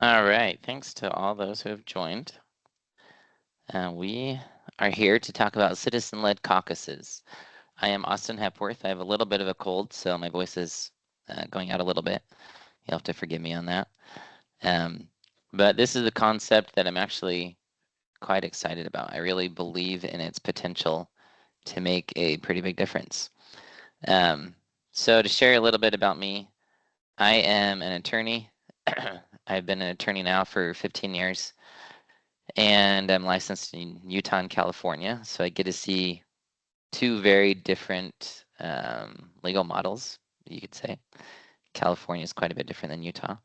All right, thanks to all those who have joined. We are here to talk about citizen-led caucuses. I am Austin Hepworth. I have a little bit of a cold, so my voice is going out a little bit. You'll have to forgive me on that. But this is a concept that I'm actually quite excited about. I really believe in its potential to make a pretty big difference. So to share a little bit about me, I am an attorney. I've been an attorney now for 15 years, and I'm licensed in Utah and California. So I get to see two very different legal models, you could say. California is quite a bit different than Utah.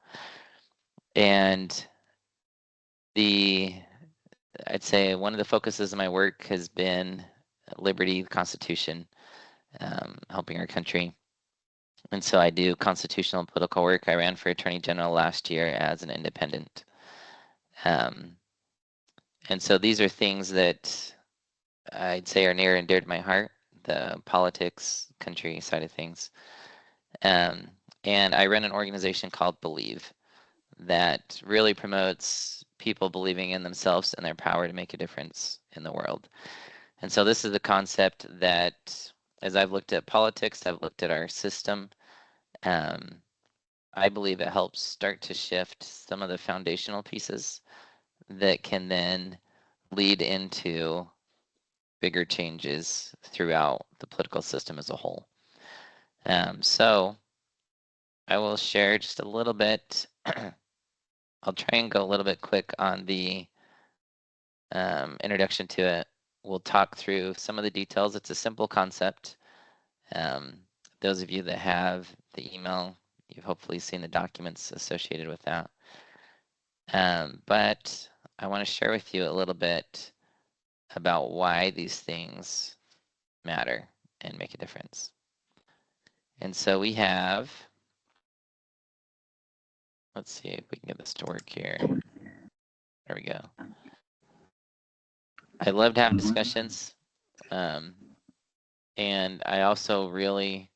And I'd say one of the focuses of my work has been liberty, the Constitution, helping our country. And so I do constitutional and political work. I ran for Attorney General last year as an independent. And so these are things that I'd say are near and dear to my heart, the politics, country side of things. And I run an organization called Believe that really promotes people believing in themselves and their power to make a difference in the world. And so this is the concept that, as I've looked at politics, I've looked at our system, I believe it helps start to shift some of the foundational pieces that can then lead into bigger changes throughout the political system as a whole. So I will share just a little bit. I'll try and go a little bit quick on the introduction to it. We'll talk through some of the details. It's a simple concept. Those of you that have the email, you've hopefully seen the documents associated with that. But I want to share with you a little bit about why these things matter and make a difference. And so we have, let's see if we can get this to work here. There we go. I love to have discussions. And I also really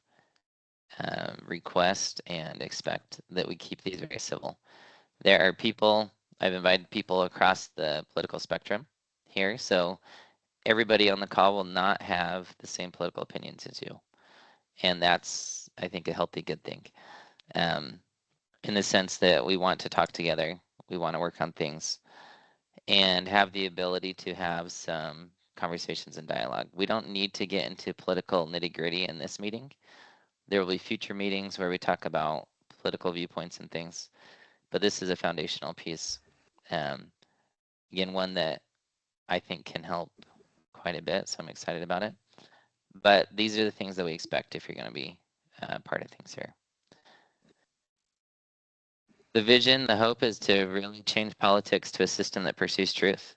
request and expect that we keep these very civil. There are people, I've invited people across the political spectrum here, so everybody on the call will not have the same political opinions as you. And that's, I think, a healthy, good thing. In the sense that we want to talk together, we want to work on things, and have the ability to have some conversations and dialogue. We don't need to get into political nitty-gritty in this meeting. There will be future meetings where we talk about political viewpoints and things, but this is a foundational piece. Again, one that I think can help quite a bit, so I'm excited about it. But these are the things that we expect if you're going to be part of things here. The vision, the hope is to really change politics to a system that pursues truth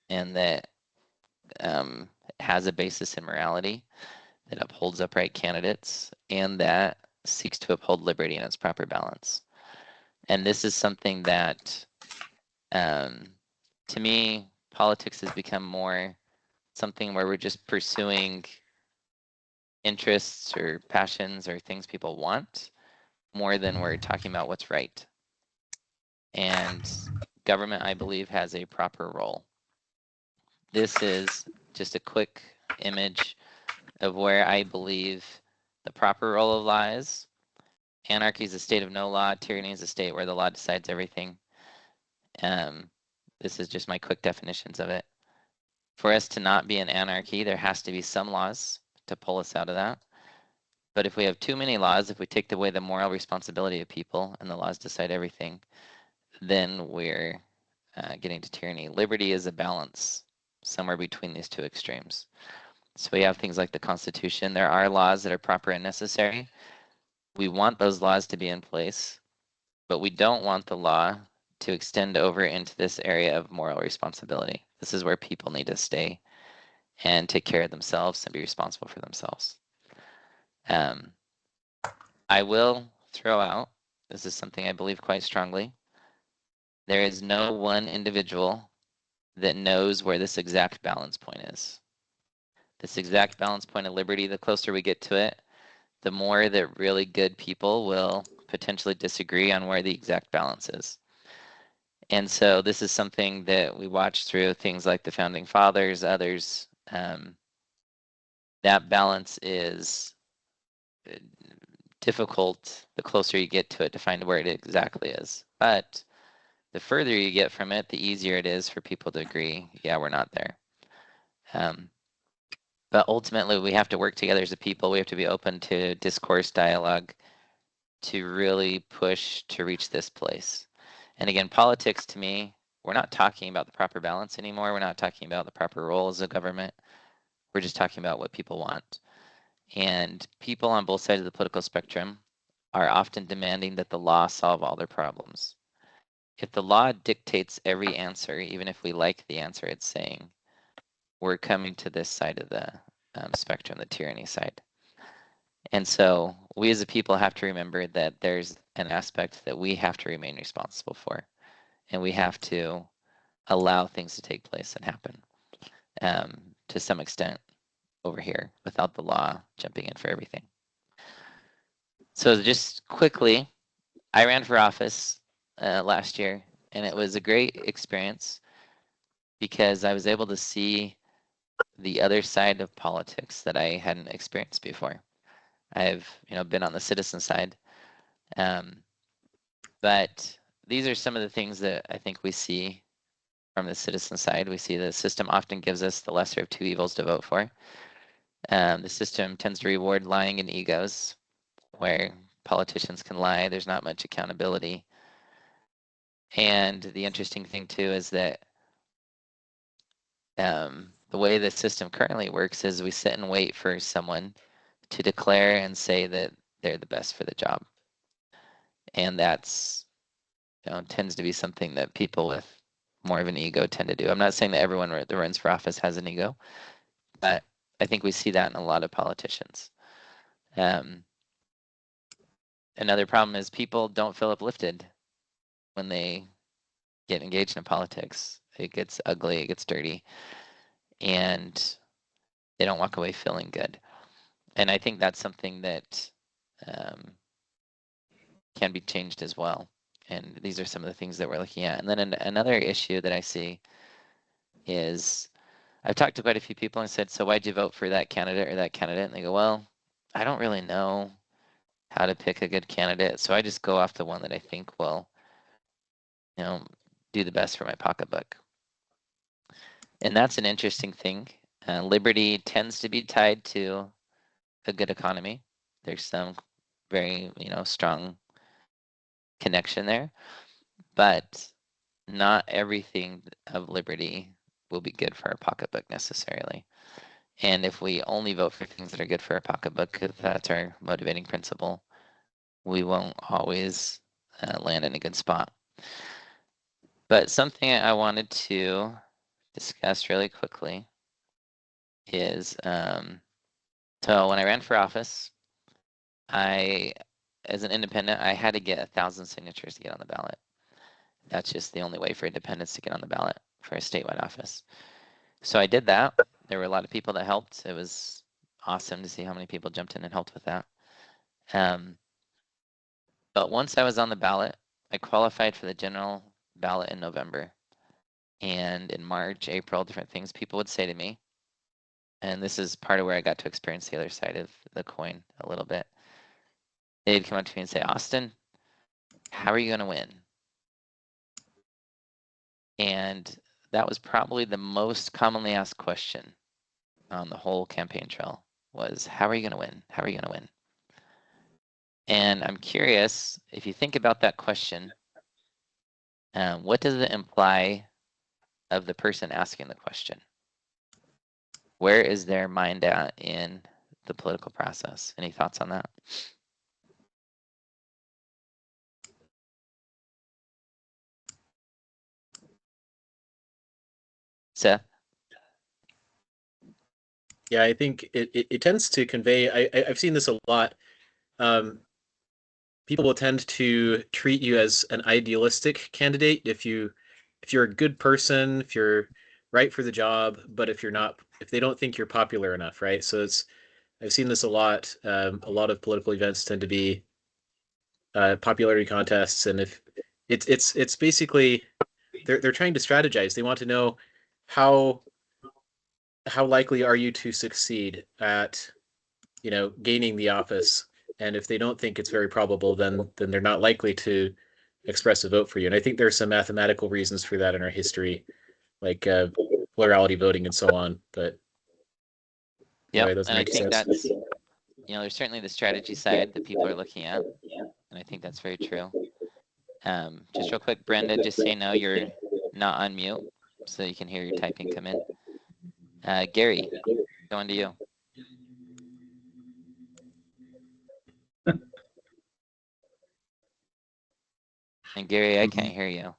and that has a basis in morality, that upholds upright candidates, and that seeks to uphold liberty in its proper balance. And this is something that, to me, politics has become more something where we're just pursuing interests or passions or things people want more than we're talking about what's right. And government, I believe, has a proper role. This is just a quick image of where I believe the proper role of law is. Anarchy is a state of no law. Tyranny is a state where the law decides everything. This is just my quick definitions of it. For us to not be in anarchy, there has to be some laws to pull us out of that. But if we have too many laws, if we take away the moral responsibility of people and the laws decide everything, then we're getting to tyranny. Liberty is a balance somewhere between these two extremes. So we have things like the Constitution. There are laws that are proper and necessary. We want those laws to be in place, but we don't want the law to extend over into this area of moral responsibility. This is where people need to stay and take care of themselves and be responsible for themselves. I will throw out, this is something I believe quite strongly, there is no one individual that knows where this exact balance point is. This exact balance point of liberty, the closer we get to it, the more that really good people will potentially disagree on where the exact balance is. And so this is something that we watch through things like the Founding Fathers, others. That balance is difficult the closer you get to it to find where it exactly is. But the further you get from it, the easier it is for people to agree, yeah, we're not there. But ultimately, we have to work together as a people. We have to be open to discourse, dialogue, to really push to reach this place. And again, politics to me, we're not talking about the proper balance anymore. We're not talking about the proper roles of government. We're just talking about what people want. And people on both sides of the political spectrum are often demanding that the law solve all their problems. If the law dictates every answer, even if we like the answer it's saying, we're coming to this side of the spectrum, the tyranny side. And so we as a people have to remember that there's an aspect that we have to remain responsible for. And we have to allow things to take place and happen to some extent over here without the law jumping in for everything. So just quickly, I ran for office last year, and it was a great experience because I was able to see the other side of politics that I hadn't experienced before. I've been on the citizen side, but these are some of the things that I think we see from the citizen side. We see the system often gives us the lesser of two evils to vote for. The system tends to reward lying and egos, where politicians can lie. There's not much accountability. And the interesting thing too is that the way the system currently works is we sit and wait for someone to declare and say that they're the best for the job. And that's tends to be something that people with more of an ego tend to do. I'm not saying that everyone that runs for office has an ego, but I think we see that in a lot of politicians. Another problem is people don't feel uplifted when they get engaged in politics. It gets ugly, it gets dirty, and they don't walk away feeling good. And I think that's something that can be changed as well. And these are some of the things that we're looking at. And then another issue that I see is I've talked to quite a few people and said, so why'd you vote for that candidate or that candidate? And they go, well, I don't really know how to pick a good candidate. So I just go off the one that I think will, do the best for my pocketbook. And that's an interesting thing. Liberty tends to be tied to a good economy. There's some very, strong connection there, but not everything of liberty will be good for our pocketbook necessarily. And if we only vote for things that are good for our pocketbook, if that's our motivating principle, we won't always land in a good spot. But something I wanted to discuss really quickly is, so when I ran for office, as an independent, I had to get 1,000 signatures to get on the ballot. That's just the only way for independents to get on the ballot for a statewide office. So I did that. There were a lot of people that helped. It was awesome to see how many people jumped in and helped with that. But once I was on the ballot, I qualified for the general ballot in November. And in March, April, different things people would say to me. And this is part of where I got to experience the other side of the coin a little bit. They'd come up to me and say, Austin, how are you going to win? And that was probably the most commonly asked question on the whole campaign trail was, how are you going to win? How are you going to win? And I'm curious, if you think about that question, what does it imply of the person asking the question? Where is their mind at in the political process? Any thoughts on that? Seth? Yeah, I think it tends to convey. I've seen this a lot. People will tend to treat you as an idealistic candidate if you're a good person, if you're right for the job, but if you're not, if they don't think you're popular enough, right? So I've seen this a lot. A lot of political events tend to be popularity contests, and if it's basically they're trying to strategize. They want to know how likely are you to succeed at, gaining the office. And if they don't think it's very probable, then they're not likely to express a vote for you. And I think there's some mathematical reasons for that in our history, like plurality voting and so on. But Yep, anyway, those are and my I two think cents. that's, there's certainly the strategy side that people are looking at, and I think that's very true. Just real quick, Brenda, just say no, you're not on mute, so you can hear your typing come in. Gary, going to you. And Gary, I can't hear you.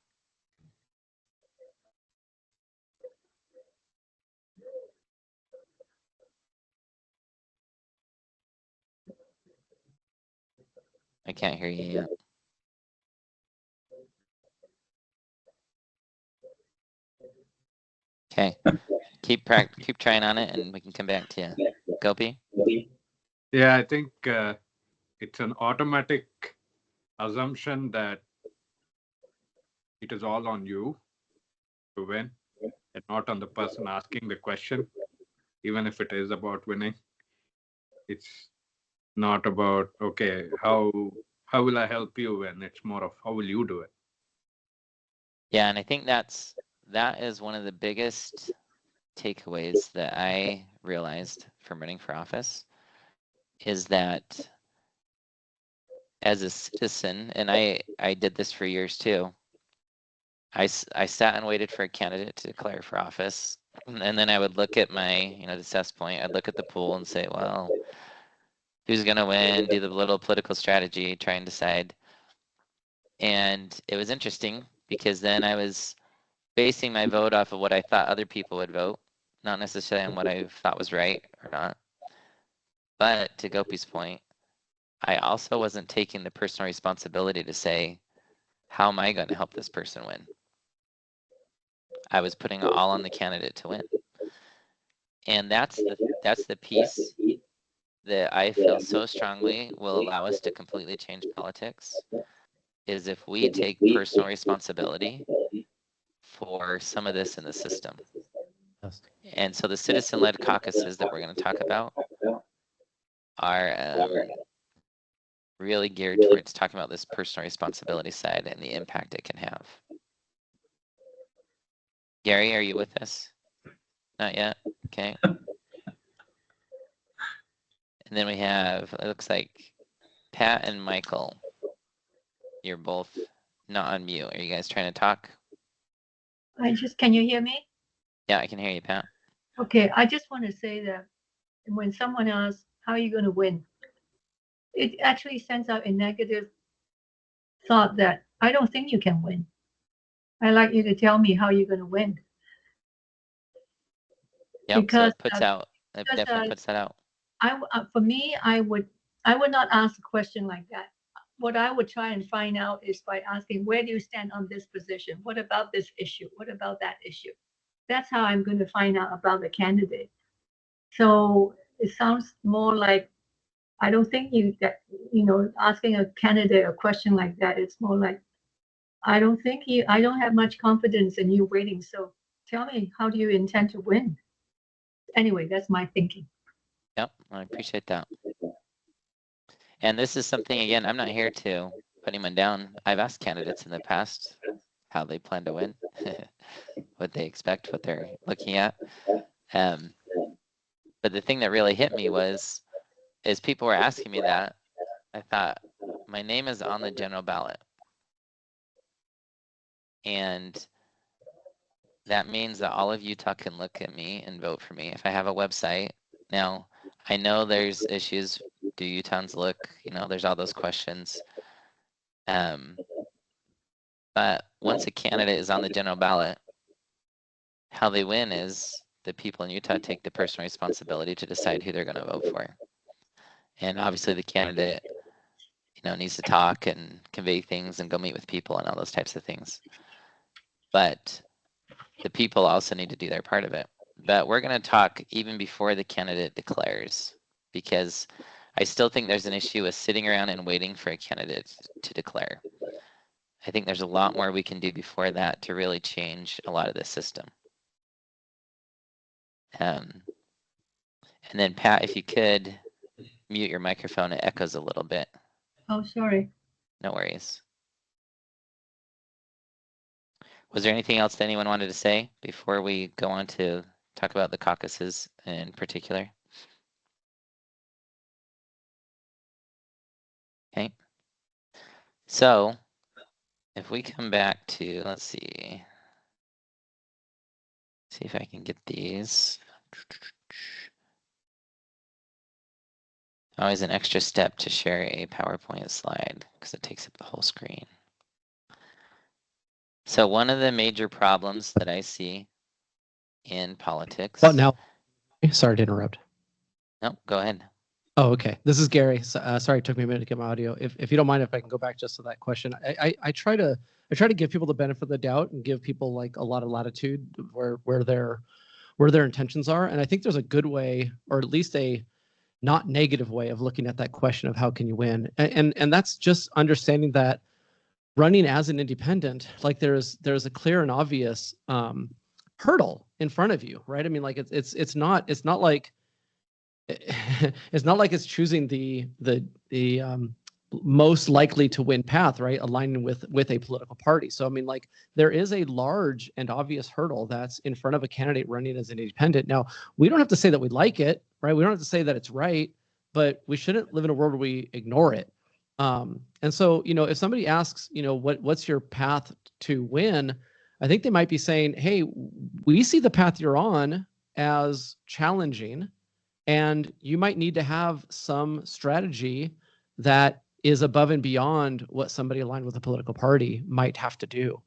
I can't hear you yet. Okay, keep trying on it, and we can come back to you. Gopi? Yeah, I think it's an automatic assumption that it is all on you to win and not on the person asking the question, even if it is about winning. It's not about, okay, how will I help you win? It's more of how will you do it? Yeah, and I think that is one of the biggest takeaways that I realized from running for office, is that as a citizen, and I did this for years too, I sat and waited for a candidate to declare for office, and then I would look at my, the cess point, I'd look at the pool and say, well, who's gonna win, do the little political strategy, try and decide. And it was interesting because then I was basing my vote off of what I thought other people would vote, not necessarily on what I thought was right or not. But to Gopi's point, I also wasn't taking the personal responsibility to say, how am I going to help this person win? I was putting it all on the candidate to win. And that's the piece that I feel so strongly will allow us to completely change politics, is if we take personal responsibility for some of this in the system. Yes. And so the citizen-led caucuses that we're going to talk about are really geared towards talking about this personal responsibility side and the impact it can have. Gary, are you with us? Not yet? Okay. And then we have, it looks like Pat and Michael. You're both not on mute. Are you guys trying to talk? Can you hear me? Yeah, I can hear you, Pat. Okay, I just want to say that when someone asks, how are you going to win? It actually sends out a negative thought that I don't think you can win. I'd like you to tell me how you're going to win. Yep, Because, it definitely puts that out. For me, I would not ask a question like that. What I would try and find out is by asking, where do you stand on this position? What about this issue? What about that issue? That's how I'm going to find out about the candidate. So it sounds more like, I don't think asking a candidate a question like that, it's more like, I don't have much confidence in you waiting. So tell me, how do you intend to win? Anyway, that's my thinking. Yep, I appreciate that. And this is something, again, I'm not here to put anyone down. I've asked candidates in the past how they plan to win, what they expect, what they're looking at. But the thing that really hit me was, as people were asking me that, I thought, my name is on the general ballot. And that means that all of Utah can look at me and vote for me if I have a website. Now, I know there's issues. Do Utahns look? There's all those questions. But once a candidate is on the general ballot, how they win is the people in Utah take the personal responsibility to decide who they're going to vote for. And obviously the candidate, needs to talk and convey things and go meet with people and all those types of things. But the people also need to do their part of it. But we're going to talk even before the candidate declares, because I still think there's an issue with sitting around and waiting for a candidate to declare. I think there's a lot more we can do before that to really change a lot of this system. And then Pat, if you could mute your microphone, it echoes a little bit. Oh, sorry. No worries. Was there anything else that anyone wanted to say before we go on to talk about the caucuses in particular? Okay. So if we come back to, let's see if I can get these. Always an extra step to share a PowerPoint slide because it takes up the whole screen. So one of the major problems that I see in politics. Well, now, sorry to interrupt. No, go ahead. Oh, okay. This is Gary. Sorry, it took me a minute to get my audio. If you don't mind, if I can go back just to that question, I try to give people the benefit of the doubt and give people like a lot of latitude where their intentions are. And I think there's a good way, or at least a not negative way of looking at that question of how can you win. And that's just understanding that running as an independent, like there's a clear and obvious hurdle in front of you, right? I mean, like it's not like it's not like it's choosing the most likely to win path, right? Aligning with a political party. So I mean, like there is a large and obvious hurdle that's in front of a candidate running as an independent. Now, we don't have to say that we like it, right? We don't have to say that it's right, but we shouldn't live in a world where we ignore it. And so, you know, if somebody asks, you know, what's your path to win, I think they might be saying, hey, we see the path you're on as challenging, and you might need to have some strategy that is above and beyond what somebody aligned with a political party might have to do.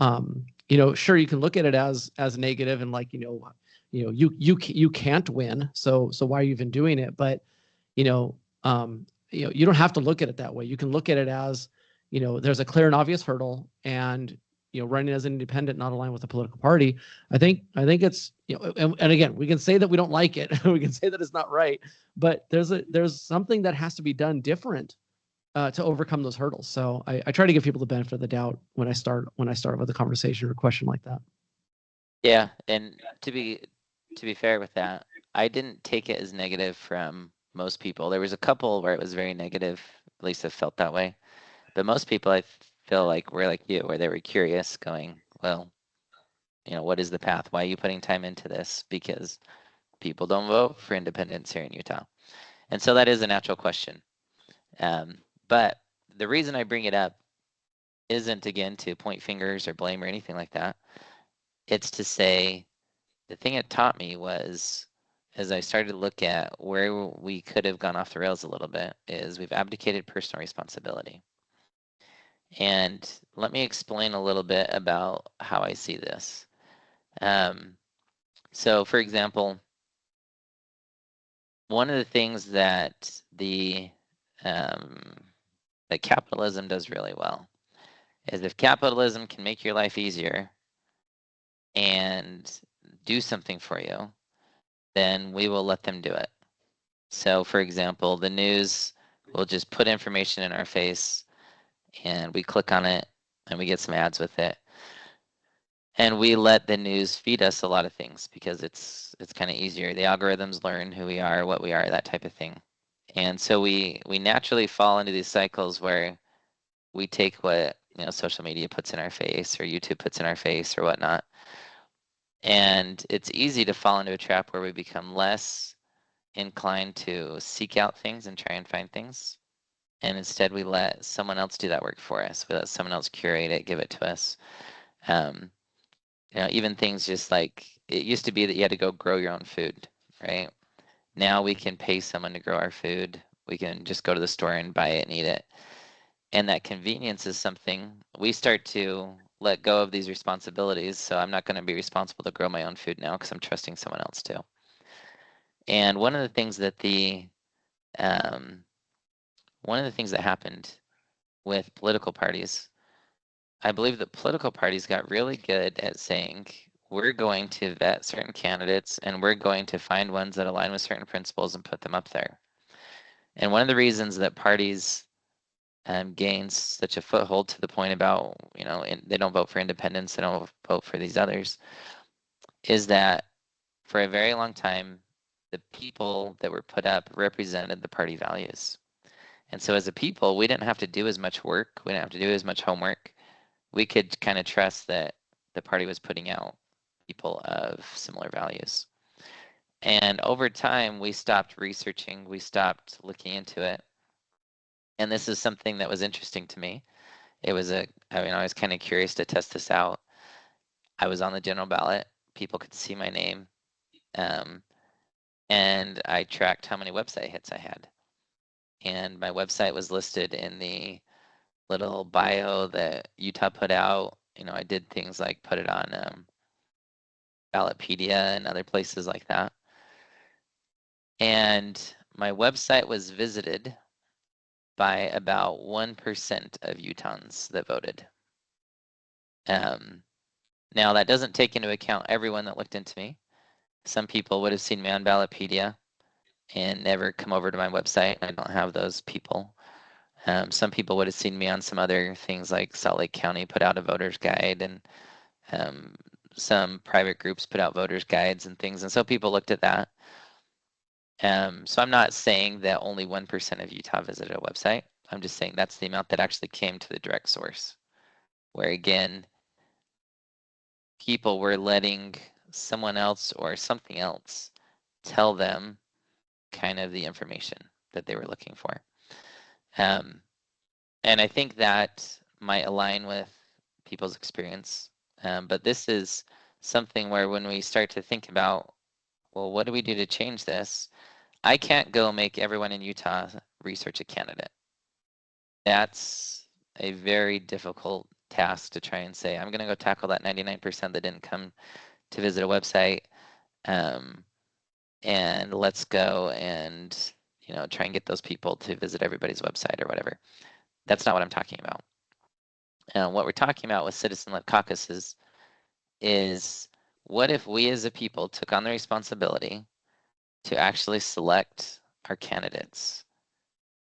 You know, sure, you can look at it as negative and like, you can't win, so why are you even doing it? But you know, you don't have to look at it that way. You can look at it as, you know, there's a clear and obvious hurdle, and you know, running as an independent, not aligned with a political party. I think it's, you know, and again, we can say that we don't like it, we can say that it's not right, but there's something that has to be done different to overcome those hurdles. So I try to give people the benefit of the doubt when I start with a conversation or a question like that. Yeah, and to be fair with that, I didn't take it as negative from most people. There was a couple where it was very negative, at least I felt that way. But most people, I feel like, were like you, where they were curious, going, well, you know, what is the path? Why are you putting time into this? Because people don't vote for independence here in Utah. And so that is a natural question. But the reason I bring it up isn't, again, to point fingers or blame or anything like that. It's to say, the thing it taught me was, as I started to look at where we could have gone off the rails a little bit, is we've abdicated personal responsibility. And let me explain a little bit about how I see this. So for example, one of the things that that capitalism does really well is if capitalism can make your life easier and do something for you, then we will let them do it. So for example, the news will just put information in our face and we click on it and we get some ads with it. And we let the news feed us a lot of things because it's kind of easier. The algorithms learn who we are, what we are, that type of thing. And so we naturally fall into these cycles where we take what, you know, social media puts in our face or YouTube puts in our face or whatnot. And it's easy to fall into a trap where we become less inclined to seek out things and try and find things. And instead we let someone else do that work for us. We let someone else curate it, give it to us. You know, even things just like, it used to be that you had to go grow your own food, right? Now we can pay someone to grow our food. We can just go to the store and buy it and eat it. And that convenience is something we start to let go of these responsibilities. So I'm not going to be responsible to grow my own food now because I'm trusting someone else to. And one of the things that happened with political parties, I believe that political parties got really good at saying, we're going to vet certain candidates and we're going to find ones that align with certain principles and put them up there. And one of the reasons that parties gains such a foothold to the point about, they don't vote for independents, they don't vote for these others, is that for a very long time, the people that were put up represented the party values. And so as a people, we didn't have to do as much work. We didn't have to do as much homework. We could kind of trust that the party was putting out people of similar values. And over time, we stopped researching. We stopped looking into it. And this is something that was interesting to me. I was kind of curious to test this out. I was on the general ballot. People could see my name. And I tracked how many website hits I had. And my website was listed in the little bio that Utah put out. I did things like put it on Ballotpedia and other places like that. And my website was visited by about 1% of Utahns that voted. Now, that doesn't take into account everyone that looked into me. Some people would have seen me on Ballotpedia and never come over to my website. I don't have those people. Some people would have seen me on some other things like Salt Lake County put out a voter's guide, and some private groups put out voters' guides and things. And so people looked at that. So I'm not saying that only 1% of Utah visited a website. I'm just saying that's the amount that actually came to the direct source, where again, people were letting someone else or something else tell them kind of the information that they were looking for. And I think that might align with people's experience. But this is something where when we start to think about, well, what do we do to change this? I can't go make everyone in Utah research a candidate. That's a very difficult task to try and say, I'm going to go tackle that 99% that didn't come to visit a website. And let's go and try and get those people to visit everybody's website or whatever. That's not what I'm talking about. What we're talking about with citizen-led caucuses is, what if we as a people took on the responsibility to actually select our candidates,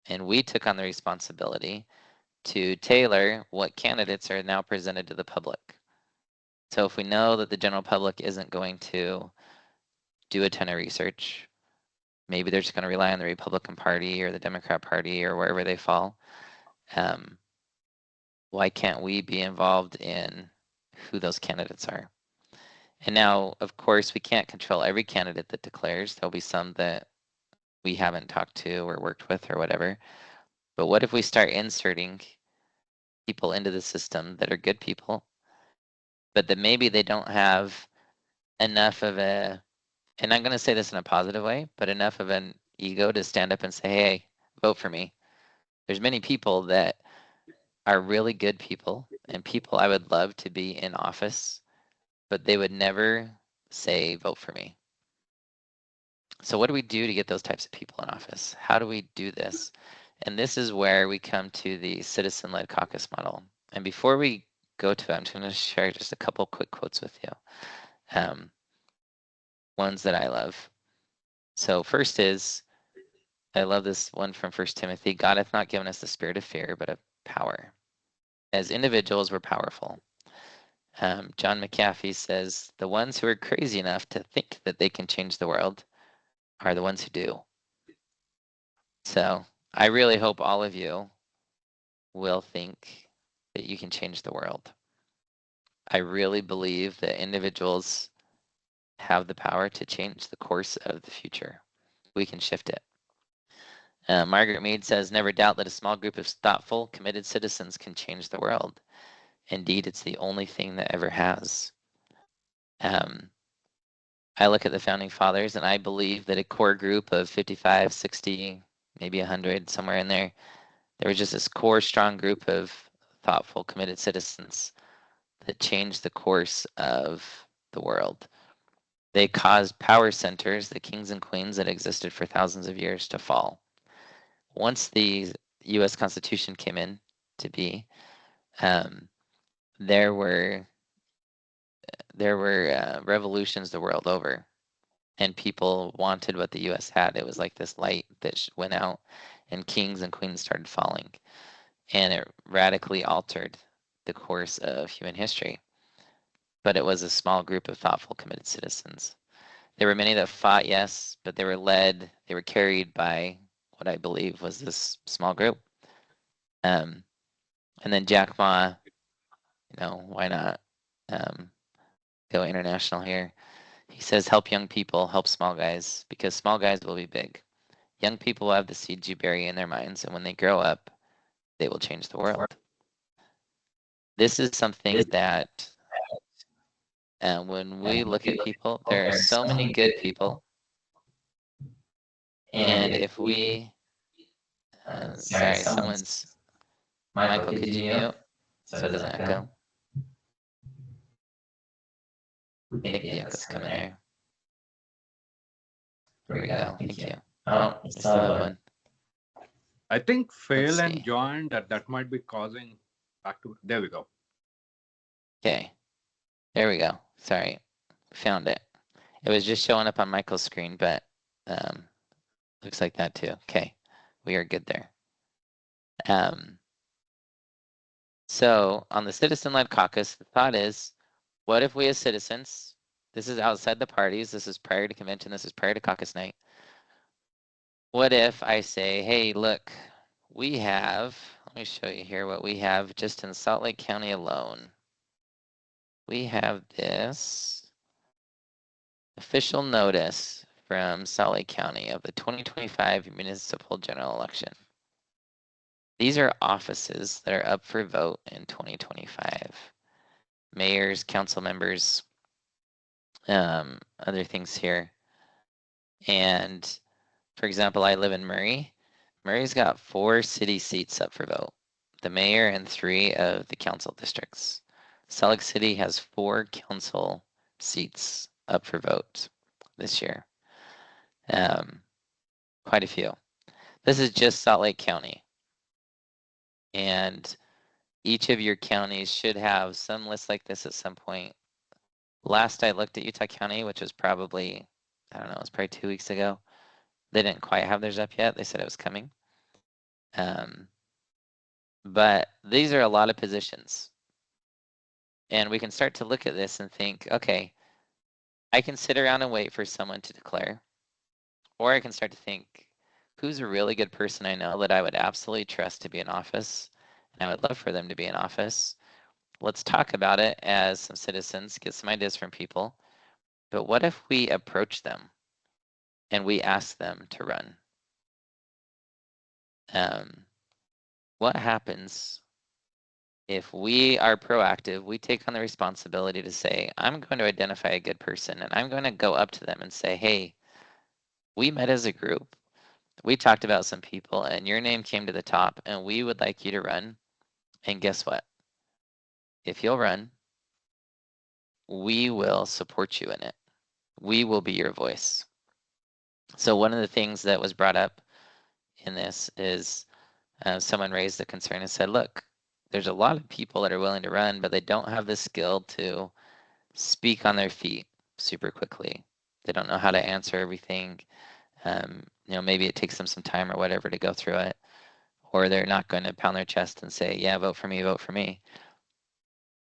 and we took on the responsibility to tailor what candidates are now presented to the public. So if we know that the general public isn't going to do a ton of research, maybe they're just going to rely on the Republican Party or the Democrat Party or wherever they fall, why can't we be involved in who those candidates are? And now, of course, we can't control every candidate that declares. There'll be some that we haven't talked to or worked with or whatever. But what if we start inserting people into the system that are good people, but that maybe they don't have enough of a, and I'm going to say this in a positive way, but enough of an ego to stand up and say, hey, vote for me. There's many people that are really good people and people I would love to be in office, but they would never say, vote for me. So what do we do to get those types of people in office? How do we do this? And this is where we come to the citizen-led caucus model. And before we go to it, I'm just going to share just a couple quick quotes with you, ones that I love. So first is, I love this one from 1 Timothy, God hath not given us the spirit of fear, but of power. As individuals, we're powerful. John McAfee says, the ones who are crazy enough to think that they can change the world are the ones who do. So I really hope all of you will think that you can change the world. I really believe that individuals have the power to change the course of the future. We can shift it. Margaret Mead says, never doubt that a small group of thoughtful, committed citizens can change the world. Indeed, it's the only thing that ever has. I look at the founding fathers and I believe that a core group of 55, 60, maybe 100, somewhere in there, there was just this core strong group of thoughtful, committed citizens that changed the course of the world. They caused power centers, the kings and queens that existed for thousands of years, to fall. Once the U.S. Constitution came in to be, there were revolutions the world over, and people wanted what the U.S. had. It was like this light that went out, and kings and queens started falling. and it radically altered the course of human history. But it was a small group of thoughtful, committed citizens. There were many that fought, yes, but they were carried by what I believe was this small group. And then Jack Ma, why not go international here? He says, help young people, help small guys, because small guys will be big. Young people will have the seeds you bury in their minds, and when they grow up, they will change the world. This is something that when we look at people, there are so many good people. And if we, sorry, Michael, could you mute so it doesn't echo? I think the echo's coming there. There we go, thank you. Oh, we still have one. I think fail Let's and see. join that might be causing back to. There we go. Okay, there we go. Sorry, found it. It was just showing up on Michael's screen, but looks like that too. Okay, we are good there. So on the citizen-led caucus, the thought is, what if we as citizens, this is outside the parties, this is prior to convention, this is prior to caucus night. What if I say, hey, look, we have, let me show you here what we have just in Salt Lake County alone. We have this official notice from Salt Lake County of the 2025 municipal general election. These are offices that are up for vote in 2025. Mayors, council members, other things here. And for example, I live in Murray. Murray's got 4 city seats up for vote, the mayor and 3 of the council districts. Salt Lake City has 4 council seats up for vote this year. Quite a few. This is just Salt Lake County. And each of your counties should have some list like this at some point. Last I looked at Utah County, which was probably, I don't know, it was probably 2 weeks ago. They didn't quite have theirs up yet. They said it was coming. But these are a lot of positions. And we can start to look at this and think, okay, I can sit around and wait for someone to declare. Or I can start to think, who's a really good person I know that I would absolutely trust to be in office? And I would love for them to be in office. Let's talk about it as some citizens, get some ideas from people. But what if we approach them and we ask them to run? What happens if we are proactive, we take on the responsibility to say, I'm going to identify a good person and I'm going to go up to them and say, hey, we met as a group. We talked about some people and your name came to the top and we would like you to run. And guess what? If you'll run, we will support you in it. We will be your voice. So one of the things that was brought up in this is someone raised the concern and said, look, there's a lot of people that are willing to run, but they don't have the skill to speak on their feet super quickly. They don't know how to answer everything. Maybe it takes them some time or whatever to go through it, or they're not going to pound their chest and say, yeah, vote for me, vote for me.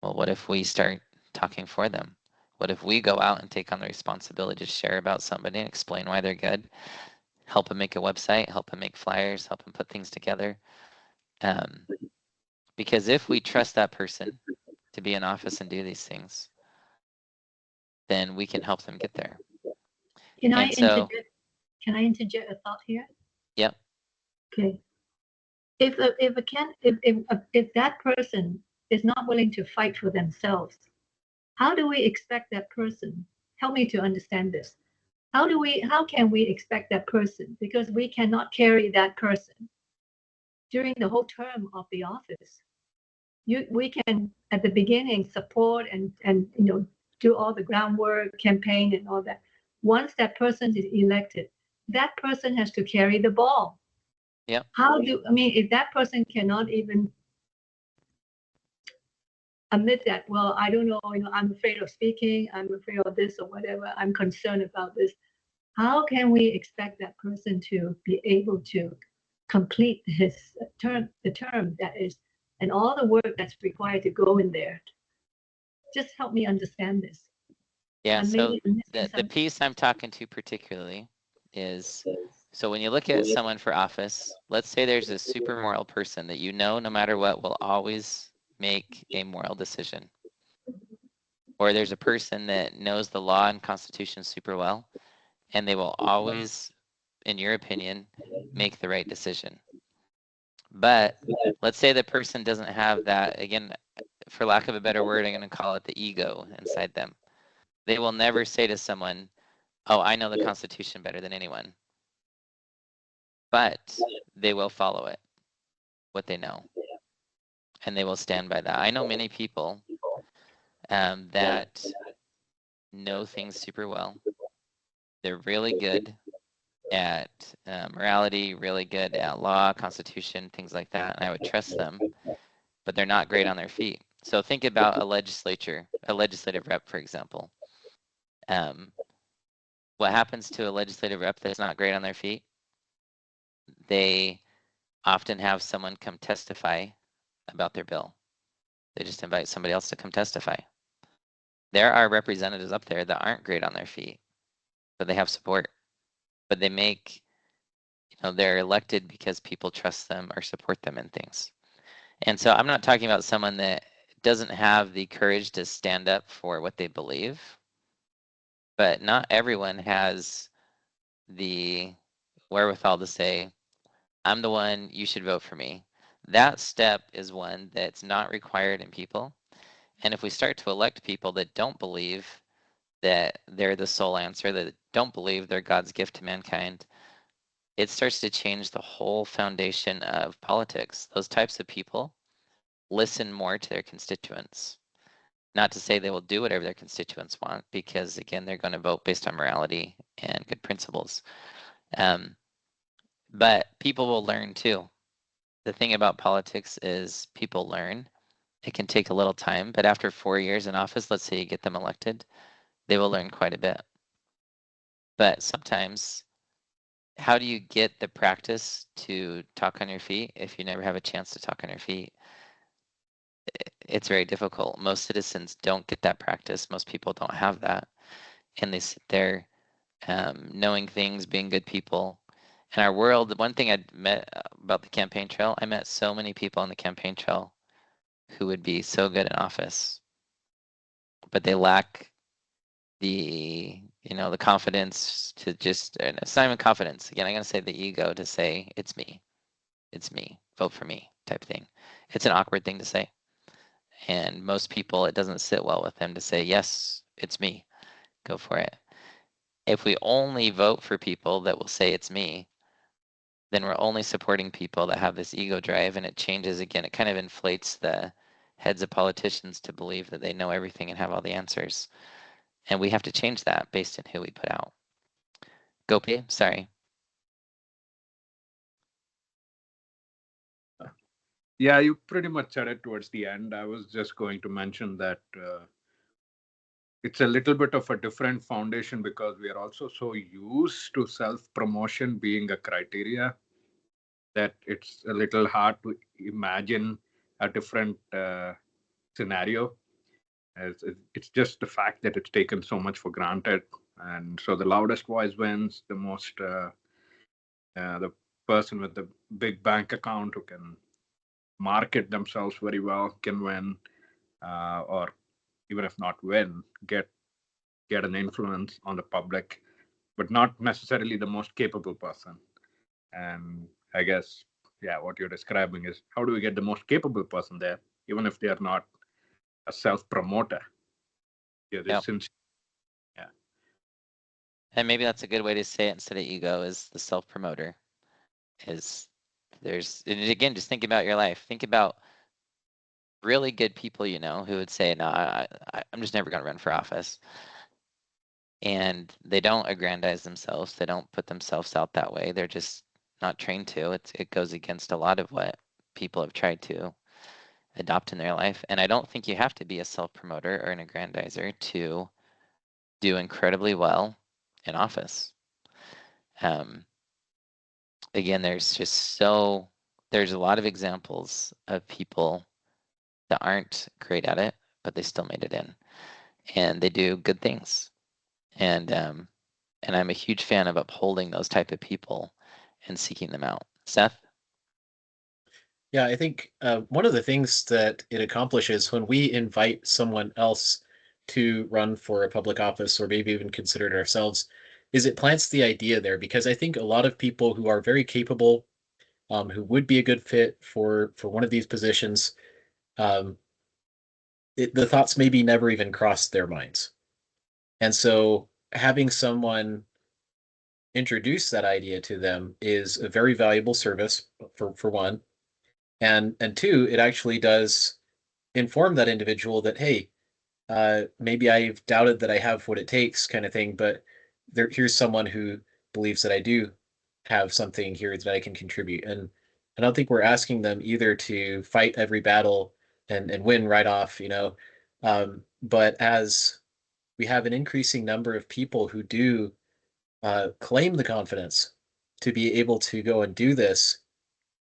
Well, what if we start talking for them? What if we go out and take on the responsibility to share about somebody and explain why they're good, help them make a website, help them make flyers, help them put things together? Because if we trust that person to be in office and do these things, then we can help them get there. Can I And so, interject a thought here? yep. Okay. If that person is not willing to fight for themselves, how do we expect that person? Help me to understand this. How can we expect that person? Because we cannot carry that person during the whole term of the office. We can at the beginning support and do all the groundwork, campaign and all that. Once that person is elected, that person has to carry the ball. Yep. If that person cannot even admit that, well, I don't know, I'm afraid of speaking, I'm afraid of this or whatever, I'm concerned about this. How can we expect that person to be able to complete his term, the term that is, and all the work that's required to go in there. Just help me understand this. Yeah, so Maybe I'm missing the something. piece I'm talking to particularly is, so when you look at someone for office, let's say there's a super moral person that you know no matter what will always make a moral decision. Or there's a person that knows the law and constitution super well, and they will always, in your opinion, make the right decision. But let's say the person doesn't have that, again, for lack of a better word, I'm going to call it the ego inside them. They will never say to someone, oh, I know the Constitution better than anyone. But they will follow it, what they know. And they will stand by that. I know many people that know things super well. They're really good at morality, really good at law, constitution, things like that. And I would trust them, but they're not great on their feet. So think about a legislative rep, for example. What happens to a legislative rep that's not great on their feet? They often have someone come testify about their bill. They just invite somebody else to come testify. There are representatives up there that aren't great on their feet, but they have support. But they make, they're elected because people trust them or support them in things. And so I'm not talking about someone that doesn't have the courage to stand up for what they believe, but not everyone has the wherewithal to say, I'm the one, you should vote for me. That step is one that's not required in people. And if we start to elect people that don't believe that they're the sole answer, that don't believe they're God's gift to mankind, it starts to change the whole foundation of politics. Those types of people listen more to their constituents. Not to say they will do whatever their constituents want, because again, they're going to vote based on morality and good principles. But people will learn too. The thing about politics is people learn. It can take a little time, but after 4 years in office, let's say you get them elected, they will learn quite a bit. But sometimes, how do you get the practice to talk on your feet if you never have a chance to talk on your feet? It's very difficult. Most citizens don't get that practice. Most people don't have that. And they sit there knowing things, being good people. In our world, the one thing I met about the campaign trail, I met so many people on the campaign trail who would be so good in office, but they lack the the confidence to just, and it's not even confidence. Again, I'm going to say the ego to say, it's me, vote for me type thing. It's an awkward thing to say. And most people, it doesn't sit well with them to say, yes, it's me, go for it. If we only vote for people that will say it's me, then we're only supporting people that have this ego drive, and it changes again. It kind of inflates the heads of politicians to believe that they know everything and have all the answers. And we have to change that based on who we put out. Gopi, sorry. Yeah, you pretty much said it towards the end. I was just going to mention that it's a little bit of a different foundation because we are also so used to self-promotion being a criteria that it's a little hard to imagine a different scenario. It's just the fact that it's taken so much for granted, and so the loudest voice wins. The person with the big bank account who can market themselves very well can win, or even if not win, get an influence on the public, but not necessarily the most capable person. And I guess, yeah, what you're describing is how do we get the most capable person there, even if they are not a self promoter? Yeah, Yep. Yeah. And maybe that's a good way to say it instead of ego, is the self-promoter. Is there's, and again, just think about your life. Think about really good people who would say, no, I'm just never going to run for office. And they don't aggrandize themselves. They don't put themselves out that way. They're just not trained to. It goes against a lot of what people have tried to adopt in their life. And I don't think you have to be a self-promoter or an aggrandizer to do incredibly well in office. again, there's a lot of examples of people that aren't great at it, but they still made it in, and they do good things. And I'm a huge fan of upholding those type of people and seeking them out. Seth? Yeah, I think one of the things that it accomplishes when we invite someone else to run for a public office, or maybe even consider it ourselves, is it plants the idea there. Because I think a lot of people who are very capable, who would be a good fit for one of these positions, um, the thoughts maybe never even crossed their minds. And so having someone introduce that idea to them is a very valuable service for one. And two, it actually does inform that individual that, hey, maybe I've doubted that I have what it takes, kind of thing, but here's someone who believes that I do have something here that I can contribute. And I don't think we're asking them either to fight every battle and win right off, but as we have an increasing number of people who do claim the confidence to be able to go and do this,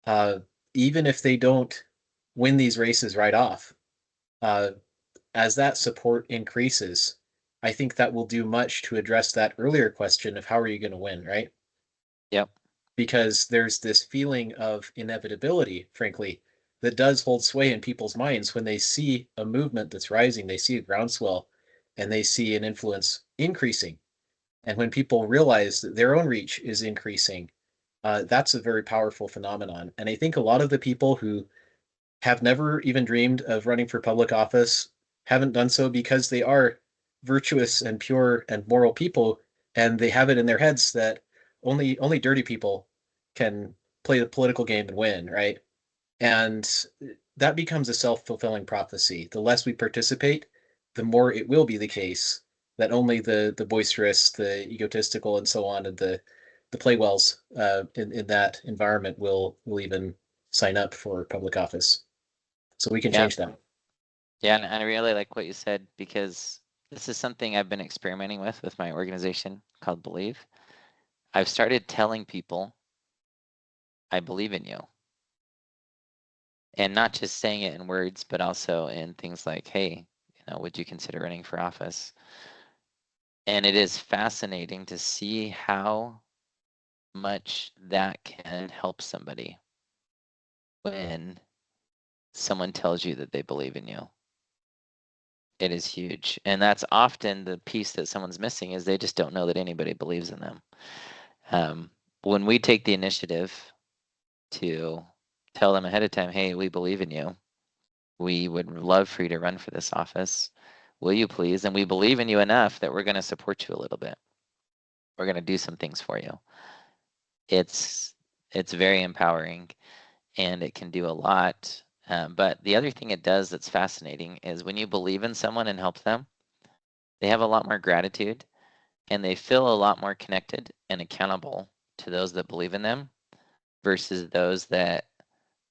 uh, even if they don't win these races right off, uh, as that support increases, I think that will do much to address that earlier question of how are you going to win, right? Yep. Because there's this feeling of inevitability, frankly, that does hold sway in people's minds when they see a movement that's rising, they see a groundswell, and they see an influence increasing. And when people realize that their own reach is increasing, that's a very powerful phenomenon. And I think a lot of the people who have never even dreamed of running for public office haven't done so because they are virtuous and pure and moral people, and they have it in their heads that only dirty people can play the political game and win, right? And that becomes a self-fulfilling prophecy. The less we participate, the more it will be the case that only the boisterous, the egotistical, and so on, and the playwells in that environment will even sign up for public office. So we can Yeah. change that. Yeah, and I really like what you said, because this is something I've been experimenting with my organization called Believe. I've started telling people, I believe in you. And not just saying it in words, but also in things like, hey, would you consider running for office? And it is fascinating to see how much that can help somebody when someone tells you that they believe in you. It is huge. And that's often the piece that someone's missing, is they just don't know that anybody believes in them. When we take the initiative to tell them ahead of time, hey, we believe in you, we would love for you to run for this office, will you please? And we believe in you enough that we're going to support you a little bit. We're going to do some things for you. It's very empowering, and it can do a lot. But the other thing it does that's fascinating is when you believe in someone and help them, they have a lot more gratitude, and they feel a lot more connected and accountable to those that believe in them versus those that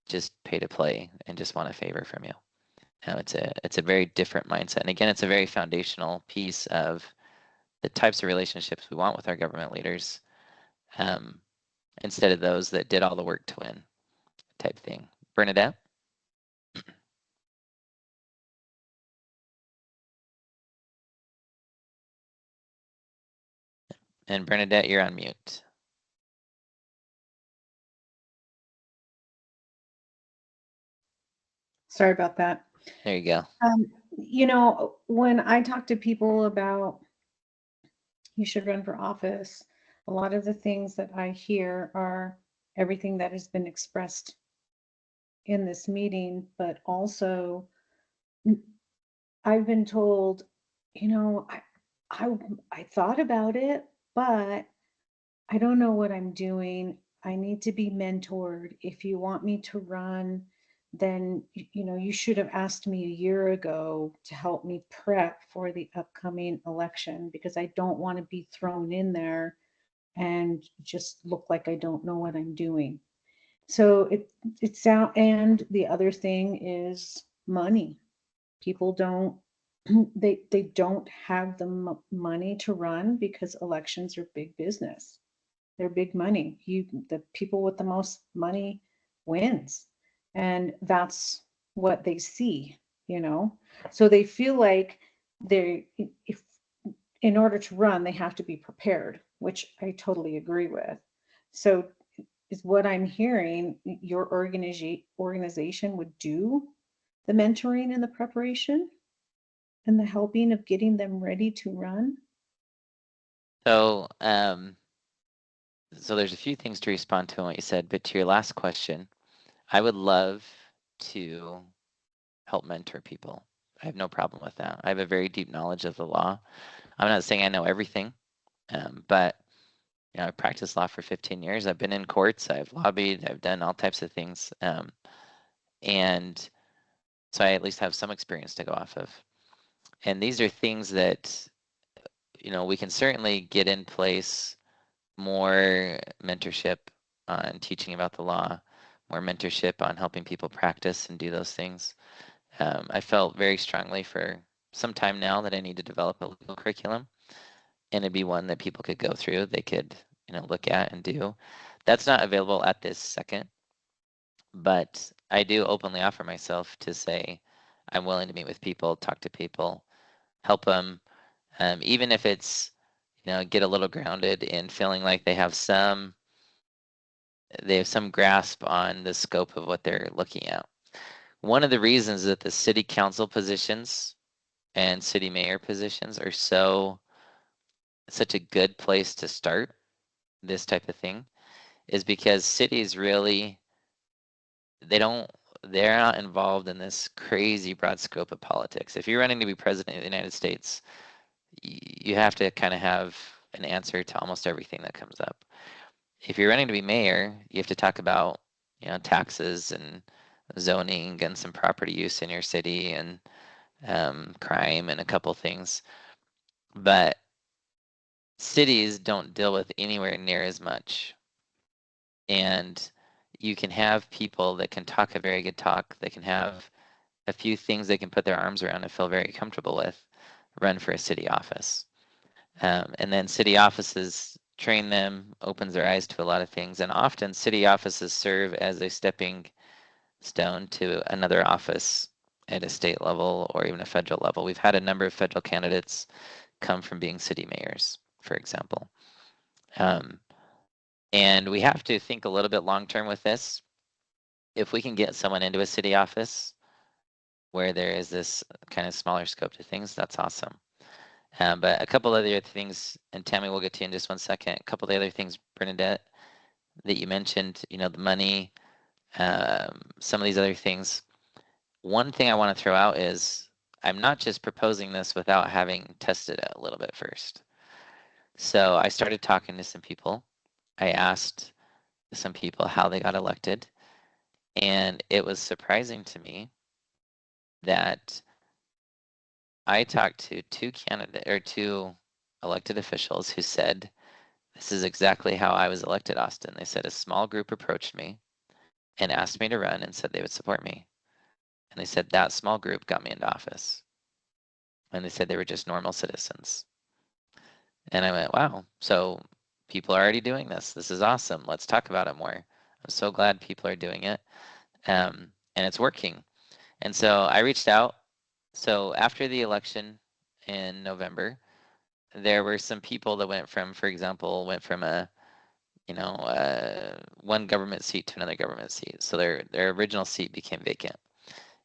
just pay to play and just want a favor from you. It's a very different mindset. And again, it's a very foundational piece of the types of relationships we want with our government leaders, instead of those that did all the work to win type thing. Bernadette? And Bernadette, you're on mute. Sorry about that. There you go. When I talk to people about you should run for office, a lot of the things that I hear are everything that has been expressed in this meeting, but also I've been told, I I thought about it, but I don't know what I'm doing. I need to be mentored. If you want me to run, then you should have asked me a year ago to help me prep for the upcoming election, because I don't want to be thrown in there and just look like I don't know what I'm doing. So it's out. And the other thing is money. People don't they don't have the money to run because elections are big business. They're big money. The people with the most money wins. And that's what they see, you know? So they feel like if in order to run, they have to be prepared, which I totally agree with. So is what I'm hearing your organization would do the mentoring and the preparation and the helping of getting them ready to run? So, so there's a few things to respond to what you said, but to your last question, I would love to help mentor people. I have no problem with that. I have a very deep knowledge of the law. I'm not saying I know everything, but I've practiced law for 15 years. I've been in courts. I've lobbied. I've done all types of things, and so I at least have some experience to go off of. And these are things that we can certainly get in place. More mentorship on teaching about the law, more mentorship on helping people practice and do those things. I felt very strongly for some time now that I need to develop a legal curriculum, and it'd be one that people could go through, they could look at and do. That's not available at this second, but I do openly offer myself to say I'm willing to meet with people, talk to people, help them, even if it's get a little grounded in feeling like they have some grasp on the scope of what they're looking at. One of the reasons that the city council positions and city mayor positions are such a good place to start this type of thing is because cities really they're not involved in this crazy broad scope of politics. If you're running to be president of the United States, you have to kind of have an answer to almost everything that comes up. If you're running to be mayor, you have to talk about taxes and zoning and some property use in your city and crime and a couple things. But cities don't deal with anywhere near as much. And you can have people that can talk a very good talk, they can have a few things they can put their arms around and feel very comfortable with, run for a city office. And then city offices train them, opens their eyes to a lot of things. And often city offices serve as a stepping stone to another office at a state level or even a federal level. We've had a number of federal candidates come from being city mayors, for example. And we have to think a little bit long term with this. If we can get someone into a city office where there is this kind of smaller scope to things, that's awesome. But a couple other things, and Tammy, we'll get to you in just one second. A couple of the other things, Bernadette, that you mentioned, the money, some of these other things. One thing I want to throw out is I'm not just proposing this without having tested it a little bit first. So I started talking to some people. I asked some people how they got elected, and it was surprising to me that I talked to two elected officials who said, this is exactly how I was elected, Austin. They said a small group approached me and asked me to run and said they would support me. And they said that small group got me into office. And they said they were just normal citizens. And I went, wow, so people are already doing this. This is awesome. Let's talk about it more. I'm so glad people are doing it. And it's working. And so I reached out. So after the election in November, there were some people that went from, for example, one government seat to another government seat. So their original seat became vacant.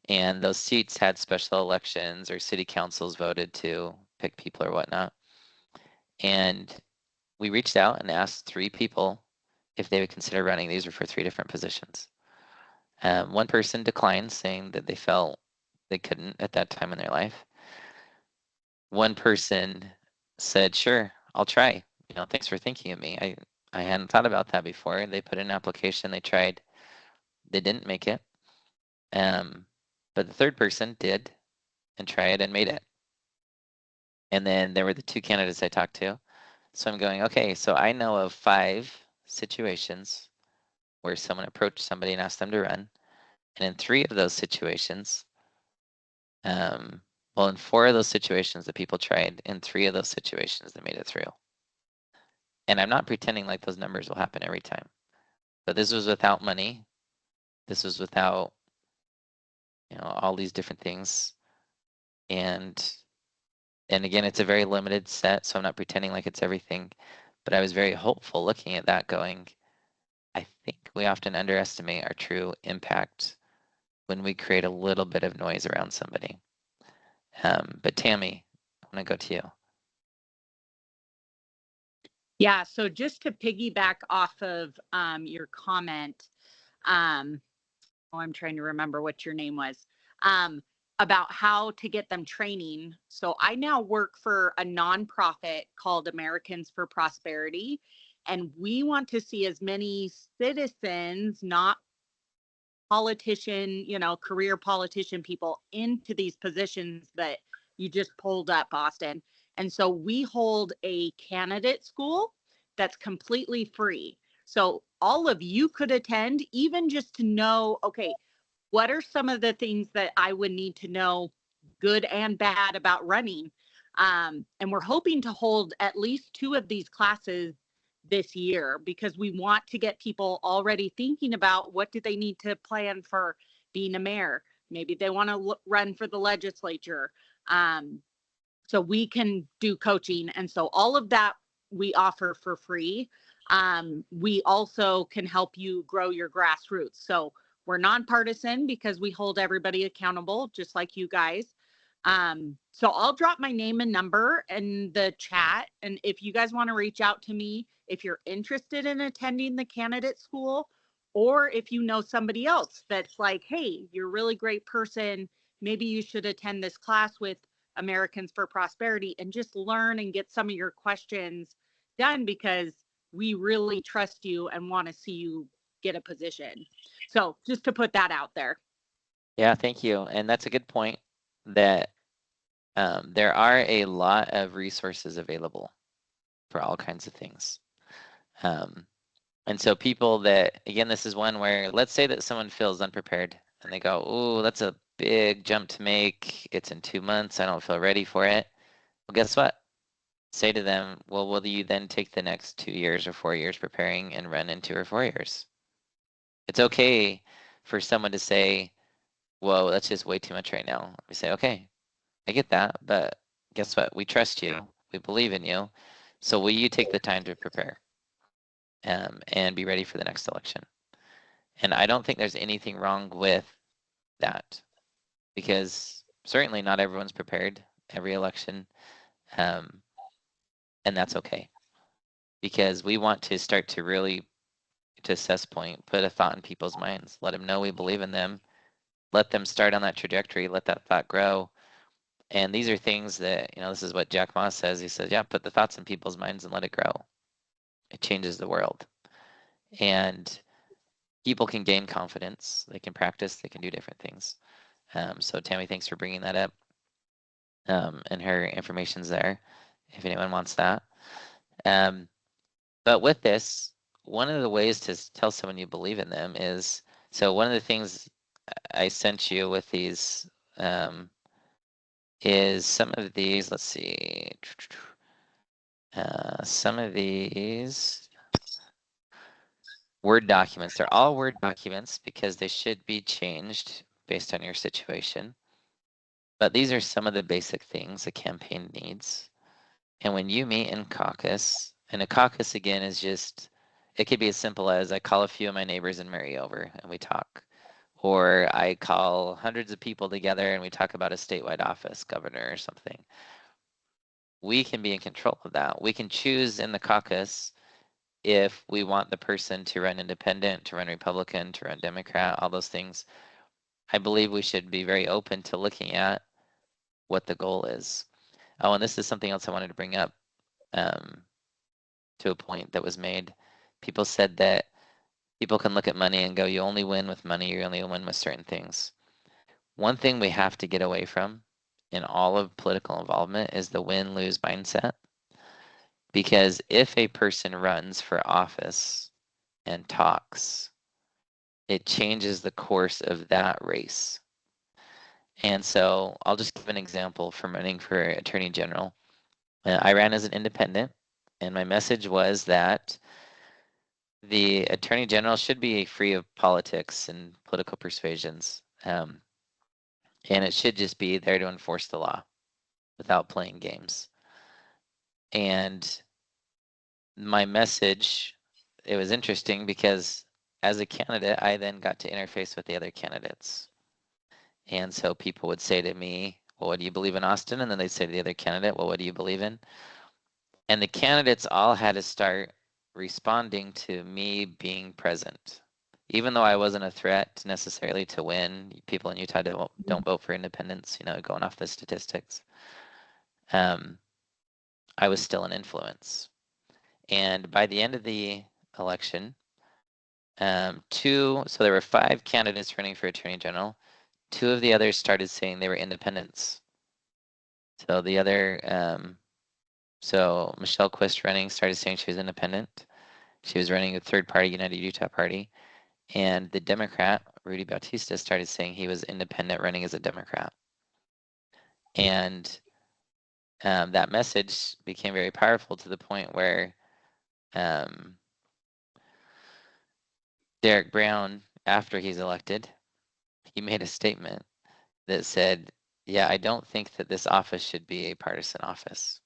And those seats had special elections or city councils voted to pick people or whatnot. And we reached out and asked 3 people if they would consider running. These were for 3 different positions. One person declined, saying that they felt they couldn't at that time in their life. One person said, sure, I'll try. Thanks for thinking of me. I hadn't thought about that before. They put in an application, they tried, they didn't make it. But the third person did and tried and made it. And then there were the 2 candidates I talked to. So I'm going, okay, so I know of 5 situations where someone approached somebody and asked them to run. And in 3 of those situations, in 4 of those situations, the people tried. In 3 of those situations, they made it through. And I'm not pretending like those numbers will happen every time. But this was without money. This was without, all these different things. And again, it's a very limited set, so I'm not pretending like it's everything. But I was very hopeful looking at that going, I think we often underestimate our true impact when we create a little bit of noise around somebody. But Tammy, I want to go to you. Yeah, so just to piggyback off of your comment, I'm trying to remember what your name was, about how to get them training. So I now work for a nonprofit called Americans for Prosperity, and we want to see as many citizens, not politician, career politician people, into these positions that you just pulled up, Austin. And so we hold a candidate school that's completely free. So all of you could attend, even just to know, okay, what are some of the things that I would need to know, good and bad, about running? And we're hoping to hold at least 2 of these classes this year, because we want to get people already thinking about what do they need to plan for being a mayor. Maybe they want to run for the legislature. So we can do coaching. And so all of that we offer for free. We also can help you grow your grassroots. So we're nonpartisan because we hold everybody accountable, just like you guys. So I'll drop my name and number in the chat. And if you guys want to reach out to me, if you're interested in attending the candidate school, or if you know somebody else that's like, hey, you're a really great person, maybe you should attend this class with Americans for Prosperity and just learn and get some of your questions done, because we really trust you and want to see you get a position. So just to put that out there. Yeah, thank you. And that's a good point, that there are a lot of resources available for all kinds of things. And so people that, again, this is one where, let's say that someone feels unprepared and they go, oh, that's a big jump to make. It's in 2 months. I don't feel ready for it. Well, guess what? Say to them, well, will you then take the next 2 years or 4 years preparing and run in 2 or 4 years? It's okay for someone to say, whoa, that's just way too much right now. We say, okay, I get that, but guess what? We trust you. We believe in you. So will you take the time to prepare and be ready for the next election? And I don't think there's anything wrong with that, because certainly not everyone's prepared every election. And that's okay, because we want to start to really, to Seth's point, put a thought in people's minds, let them know we believe in them, let them start on that trajectory, let that thought grow. And these are things that, this is what Jack Ma says. He says, yeah, put the thoughts in people's minds and let it grow. It changes the world. And people can gain confidence. They can practice. They can do different things. So Tammy, thanks for bringing that up. And her information's there if anyone wants that. But with this, one of the ways to tell someone you believe in them is, so one of the things I sent you with these is some of these, let's see, some of these Word documents. They're all Word documents because they should be changed based on your situation. But these are some of the basic things a campaign needs. And when you meet in caucus, and a caucus again is just, it could be as simple as I call a few of my neighbors in Murray over and we talk. Or I call hundreds of people together and we talk about a statewide office, governor or something. We can be in control of that. We can choose in the caucus if we want the person to run independent, to run Republican, to run Democrat, all those things. I believe we should be very open to looking at what the goal is. Oh, and this is something else I wanted to bring up to a point that was made. People said that people can look at money and go, you only win with money, you only win with certain things. One thing we have to get away from in all of political involvement is the win-lose mindset. Because if a person runs for office and talks, it changes the course of that race. And so, I'll just give an example from running for Attorney General. I ran as an independent. And my message was that the Attorney General should be free of politics and political persuasions. And it should just be there to enforce the law without playing games. And my message, it was interesting because as a candidate, I then got to interface with the other candidates. And so people would say to me, well, what do you believe in, Austin? And then they'd say to the other candidate, well, what do you believe in? And the candidates all had to start responding to me being present. Even though I wasn't a threat necessarily to win, people in Utah don't vote for independents, going off the statistics. I was still an influence. And by the end of the election, so there were 5 candidates running for Attorney General. 2 of the others started saying they were independents. So the other, so Michelle Quist running started saying she was independent. She was running a third party, United Utah Party. And the Democrat, Rudy Bautista, started saying he was independent running as a Democrat. And that message became very powerful to the point where Derek Brown, after he's elected, he made a statement that said, yeah, I don't think that this office should be a partisan office.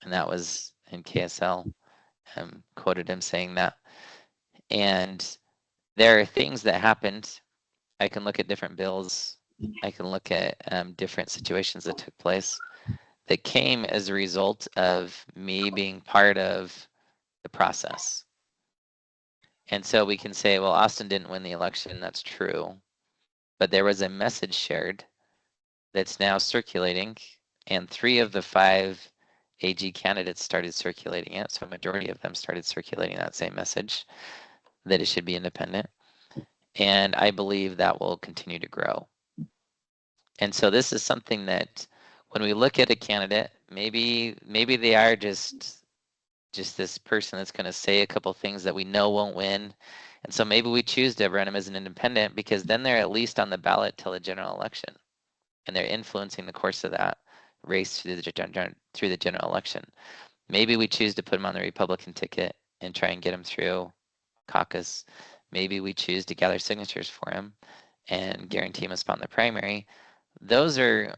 And that was in KSL, quoted him saying that. And there are things that happened. I can look at different bills. I can look at different situations that took place that came as a result of me being part of the process. And so we can say, well, Austin didn't win the election. That's true. But there was a message shared that's now circulating, and 3 of the 5 AG candidates started circulating it. So a majority of them started circulating that same message that it should be independent. And I believe that will continue to grow. And so this is something that when we look at a candidate, maybe they are just this person that's going to say a couple things that we know won't win. And so maybe we choose to run them as an independent because then they're at least on the ballot till the general election. And they're influencing the course of that race through the general election. Maybe we choose to put them on the Republican ticket and try and get them through caucus. Maybe we choose to gather signatures for him and guarantee him a spot in the primary. Those are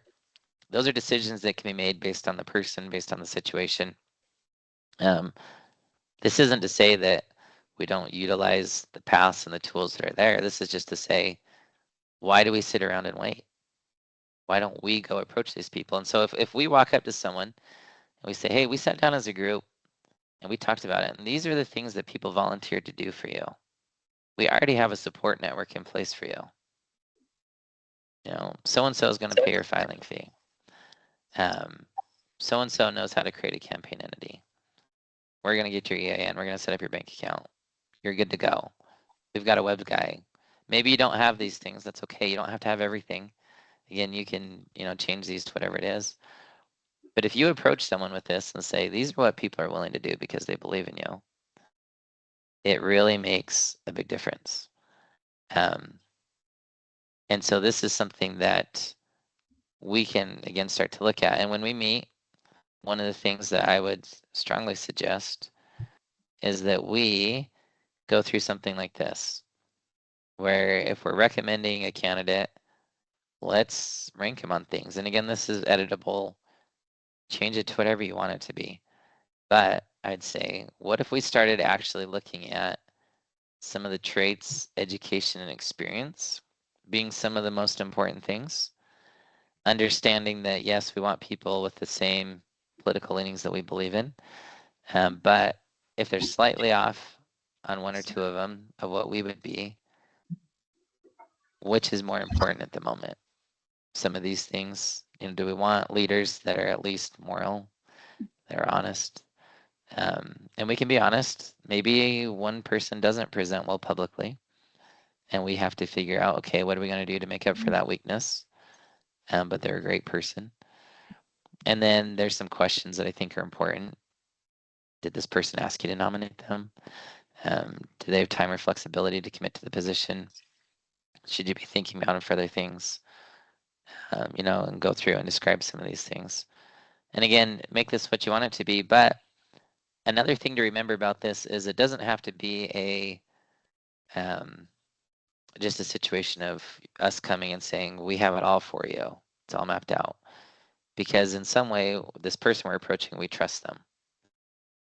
decisions that can be made based on the person, based on the situation. This isn't to say that we don't utilize the paths and the tools that are there. This is just to say, why do we sit around and wait? Why don't we go approach these people? And so if we walk up to someone and we say, hey, we sat down as a group and we talked about it, and these are the things that people volunteered to do for you. We already have a support network in place for you. So-and-so is going to pay your filing fee. So-and-so knows how to create a campaign entity. We're going to get your EIN. We're going to set up your bank account. You're good to go. We've got a web guy. Maybe you don't have these things. That's okay. You don't have to have everything. Again, you can, change these to whatever it is. But if you approach someone with this and say, these are what people are willing to do because they believe in you, it really makes a big difference. And so this is something that we can, again, start to look at. And when we meet, one of the things that I would strongly suggest is that we go through something like this, where if we're recommending a candidate, let's rank them on things. And again, this is editable. Change it to whatever you want it to be. But I'd say, what if we started actually looking at some of the traits, education, and experience being some of the most important things? Understanding that, yes, we want people with the same political leanings that we believe in. But if they're slightly off on 1 or 2 of them of what we would be, which is more important at the moment? Some of these things, do we want leaders that are at least moral, that are honest? And we can be honest, maybe one person doesn't present well publicly, and we have to figure out, okay, what are we going to do to make up for that weakness? But they're a great person. And then there's some questions that I think are important. Did this person ask you to nominate them? Do they have time or flexibility to commit to the position? Should you be thinking about them for other things? And go through and describe some of these things. And again, make this what you want it to be, but Another thing to remember about this is it doesn't have to be a just a situation of us coming and saying, we have it all for you. It's all mapped out. Because in some way, this person we're approaching, we trust them.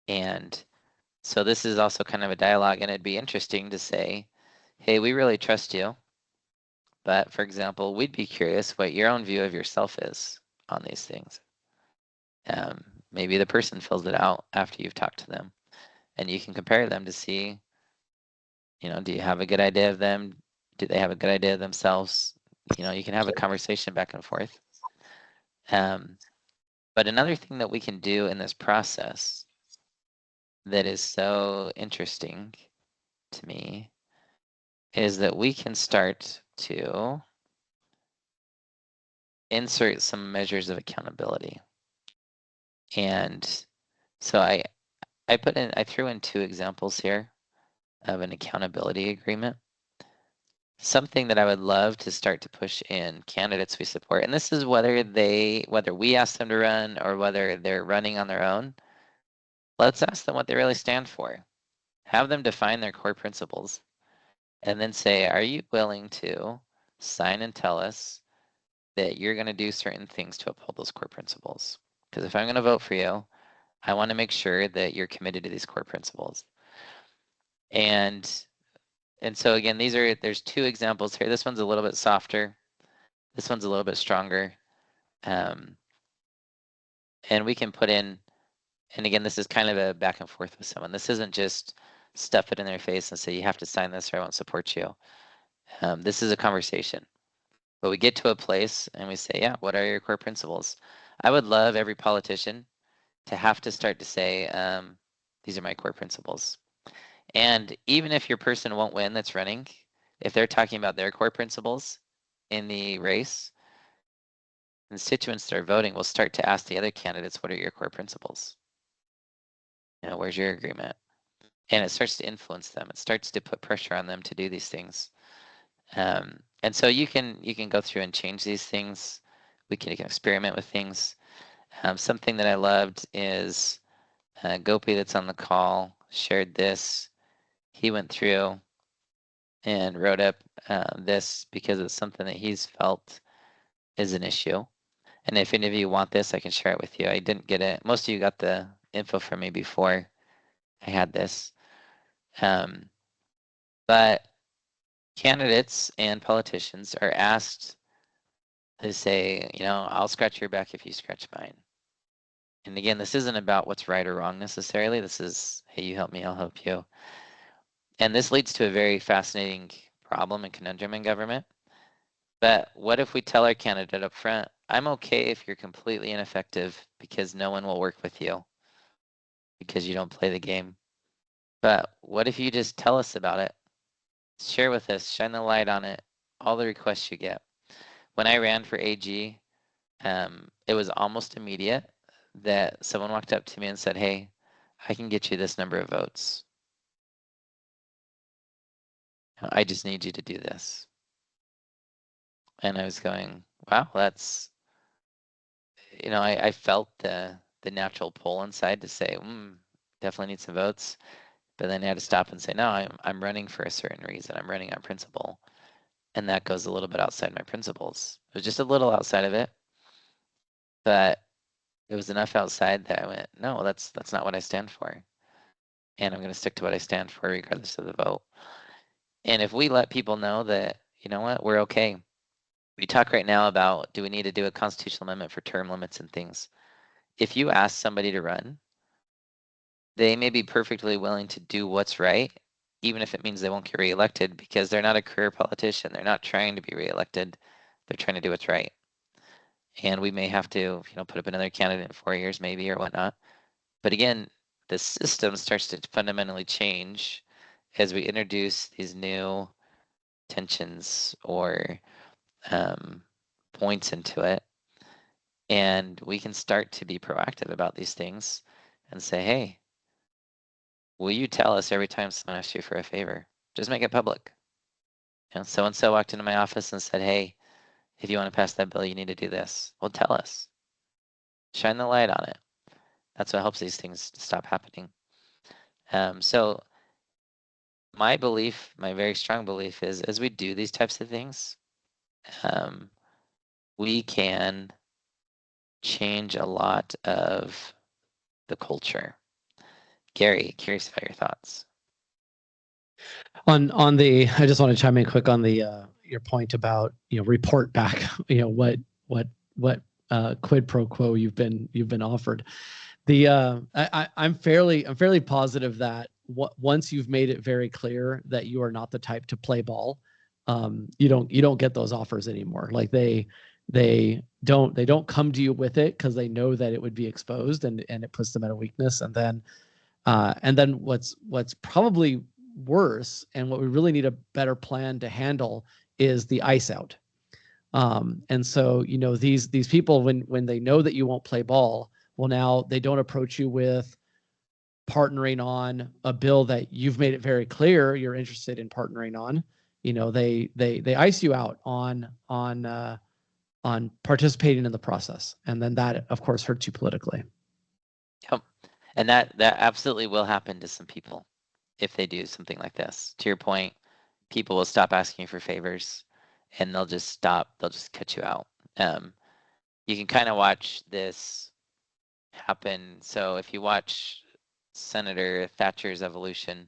And so this is also kind of a dialogue, and it'd be interesting to say, hey, we really trust you. But for example, we'd be curious what your own view of yourself is on these things. Maybe the person fills it out after you've talked to them, and you can compare them to see, do you have a good idea of them? Do they have a good idea of themselves? You can have a conversation back and forth. But another thing that we can do in this process that is so interesting to me is that we can start to insert some measures of accountability. And so I threw in 2 examples here of an accountability agreement. Something that I would love to start to push in candidates we support, and this is whether we ask them to run or whether they're running on their own. Let's ask them what they really stand for. Have them define their core principles, and then say, are you willing to sign and tell us that you're going to do certain things to uphold those core principles? Because if I'm going to vote for you, I want to make sure that you're committed to these core principles. And so again, there's 2 examples here. This one's a little bit softer. This one's a little bit stronger. And we can put in, and again, this is kind of a back and forth with someone. This isn't just stuff it in their face and say, you have to sign this or I won't support you. This is a conversation. But we get to a place and we say, yeah, what are your core principles? I would love every politician to have to start to say, these are my core principles. And even if your person won't win that's running, if they're talking about their core principles in the race, constituents that are voting will start to ask the other candidates, what are your core principles? Where's your agreement? And it starts to influence them. It starts to put pressure on them to do these things. And so you can go through and change these things. You can experiment with things. Something that I loved is Gopi, that's on the call, shared this. He went through and wrote up this because it's something that he's felt is an issue. And if any of you want this, I can share it with you. I didn't get it. Most of you got the info from me before I had this. But candidates and politicians are asked to say, I'll scratch your back if you scratch mine. And again, this isn't about what's right or wrong necessarily. This is, hey, you help me, I'll help you. And this leads to a very fascinating problem and conundrum in government. But what if we tell our candidate up front, I'm okay if you're completely ineffective because no one will work with you because you don't play the game. But what if you just tell us about it? Share with us, shine the light on it, all the requests you get. When I ran for AG, it was almost immediate that someone walked up to me and said, hey, I can get you this number of votes. I just need you to do this. And I was going, wow, that's, I felt the natural pull inside to say, definitely need some votes. But then I had to stop and say, no, I'm running for a certain reason. I'm running on principle. And that goes a little bit outside my principles. It was just a little outside of it. But it was enough outside that I went, no, that's not what I stand for. And I'm going to stick to what I stand for regardless of the vote. And if we let people know that, you know what, we're okay. We talk right now about, do we need to do a constitutional amendment for term limits and things? If you ask somebody to run, they may be perfectly willing to do what's right, even if it means they won't get reelected, because they're not a career politician. They're not trying to be reelected. They're trying to do what's right. And we may have to, put up another candidate in 4 years maybe or whatnot. But again, the system starts to fundamentally change as we introduce these new tensions or points into it. And we can start to be proactive about these things and say, hey, will you tell us every time someone asks you for a favor? Just make it public. So-and-so walked into my office and said, hey, if you want to pass that bill, you need to do this. Well, tell us. Shine the light on it. That's what helps these things stop happening. So my belief, my very strong belief is as we do these types of things, we can change a lot of the culture. Gary, curious about your thoughts. On the, I just want to chime in quick on the your point about report back what quid pro quo you've been offered. The I'm fairly positive that once you've made it very clear that you are not the type to play ball, you don't get those offers anymore. Like they don't come to you with it because they know that it would be exposed and it puts them at a weakness. And then what's probably worse and what we really need a better plan to handle is the ice out. And so these people when they know that you won't play ball, well, now they don't approach you with partnering on a bill that you've made it very clear you're interested in partnering on. They ice you out on participating in the process, and then that of course hurts you politically. Yep. And that absolutely will happen to some people if they do something like this. To your point, people will stop asking for favors and they'll just cut you out. You can kind of watch this happen. So if you watch Senator Thatcher's evolution,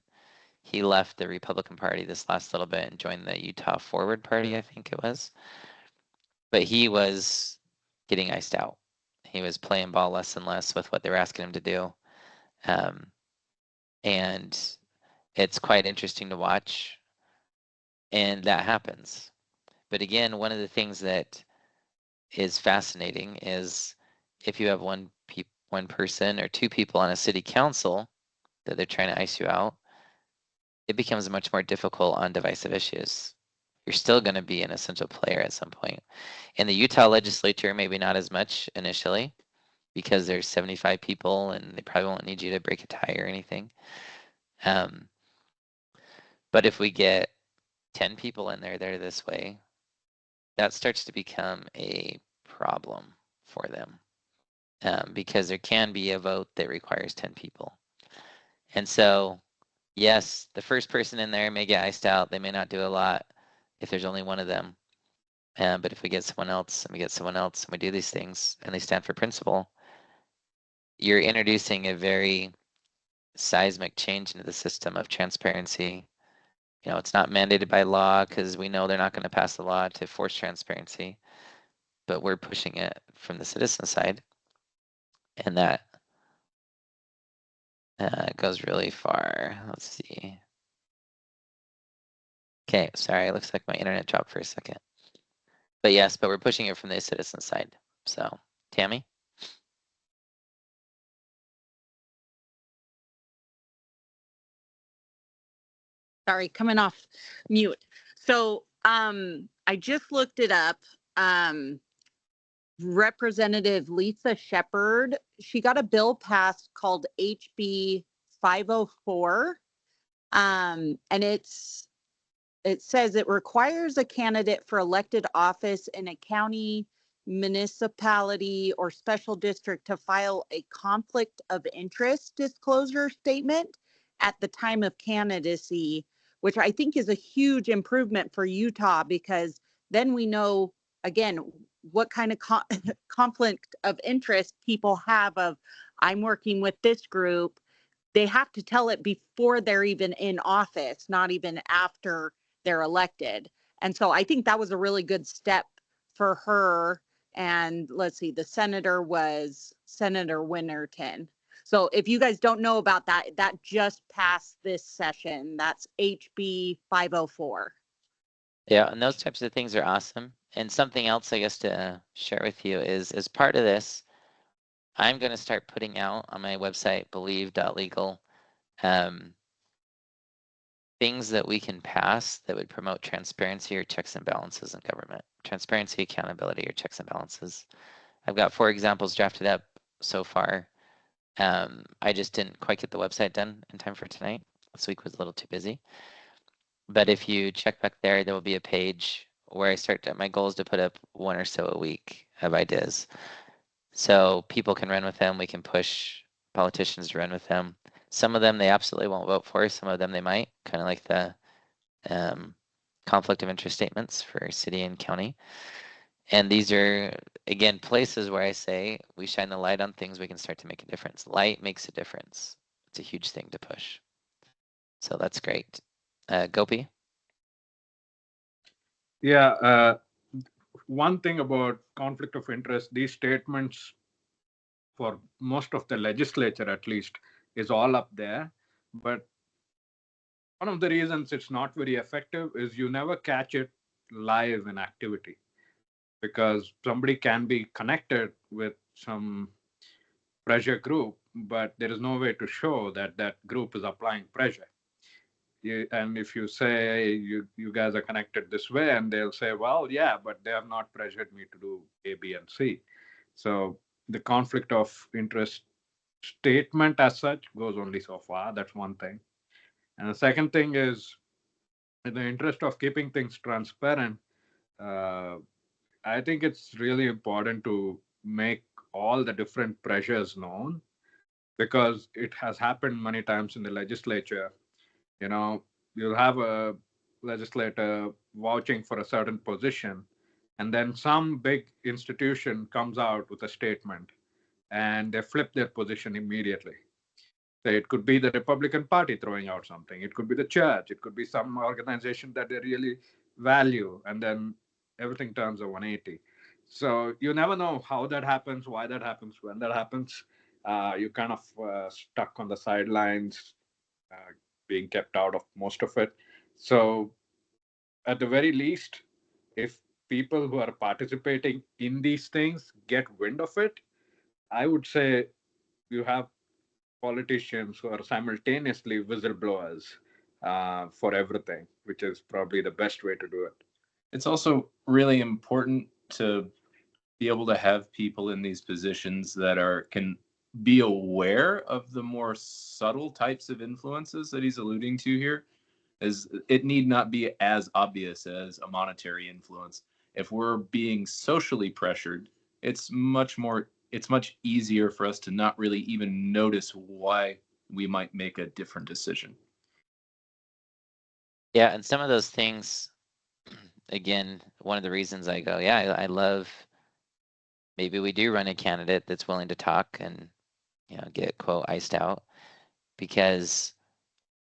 he left the Republican Party this last little bit and joined the Utah Forward Party, I think it was. But he was getting iced out. He was playing ball less and less with what they were asking him to do. And it's quite interesting to watch. And that happens. But again, one of the things that is fascinating is if you have one person or two people on a city council that they're trying to ice you out, it becomes much more difficult on divisive issues. You're still going to be an essential player at some point. In the Utah legislature, maybe not as much initially because there's 75 people and they probably won't need you to break a tie or anything. But if we get 10 people in there that are this way, that starts to become a problem for them because there can be a vote that requires 10 people. And so, yes, the first person in there may get iced out. They may not do a lot if there's only one of them. But if we get someone else and we get someone else and we do these things and they stand for principle, you're introducing a very seismic change into the system of transparency. It's not mandated by law because we know they're not going to pass the law to force transparency, but we're pushing it from the citizen side. And that goes really far. Let's see. Okay, sorry, it looks like my internet dropped for a second. But yes, we're pushing it from the citizen side. So, Tammy? Sorry, coming off mute. So I just looked it up. Representative Lisa Shepherd, she got a bill passed called HB 504. And it says it requires a candidate for elected office in a county, municipality, or special district to file a conflict of interest disclosure statement at the time of candidacy, which I think is a huge improvement for Utah because then we know, again, what kind of conflict of interest people have of I'm working with this group. They have to tell it before they're even in office, not even after they're elected. And so I think that was a really good step for her. And let's see, the senator was Senator Winterton. So if you guys don't know about that, that just passed this session. That's HB 504. Yeah, and those types of things are awesome. And something else I guess to share with you is as part of this, I'm going to start putting out on my website, believe.legal, things that we can pass that would promote transparency or checks and balances in government. Transparency, accountability, or checks and balances. I've got 4 examples drafted up so far. I just didn't quite get the website done in time for tonight. This week was a little too busy. But if you check back there, there will be a page where I start my goal is to put up 1 or so a week of ideas. So people can run with them. We can push politicians to run with them. Some of them they absolutely won't vote for. Some of them they might, kind of like the conflict of interest statements for city and county. And these are, again, places where I say we shine the light on things we can start to make a difference. Light makes a difference. It's a huge thing to push. So that's great. Gopi? Yeah, one thing about conflict of interest, these statements for most of the legislature at least is all up there. But one of the reasons it's not very effective is you never catch it live in activity, because somebody can be connected with some pressure group, but there is no way to show that that group is applying pressure. And if you say you guys are connected this way, and they'll say, well, yeah, but they have not pressured me to do A, B, and C. So the conflict of interest statement as such goes only so far. That's one thing. And the second thing is, in the interest of keeping things transparent, uh, I think it's really important to make all the different pressures known, because it has happened many times in the legislature. You know, you'll have a legislator vouching for a certain position, and then some big institution comes out with a statement and they flip their position immediately. Say it could be the Republican Party throwing out something, it could be the church, it could be some organization that they really value, and then everything turns a 180. So you never know how that happens, why that happens, when that happens. You kind of stuck on the sidelines, uh, being kept out of most of it. So, at the very least, if people who are participating in these things get wind of it, I would say you have politicians who are simultaneously whistleblowers for everything, which is probably the best way to do it. It's also really important to be able to have people in these positions that can be aware of the more subtle types of influences that he's alluding to here, as it need not be as obvious as a monetary influence. If we're being socially pressured, it's much easier for us to not really even notice why we might make a different decision. Yeah, and some of those things, again, one of the reasons I go, yeah, I love, maybe we do run a candidate that's willing to talk and, get quote iced out, because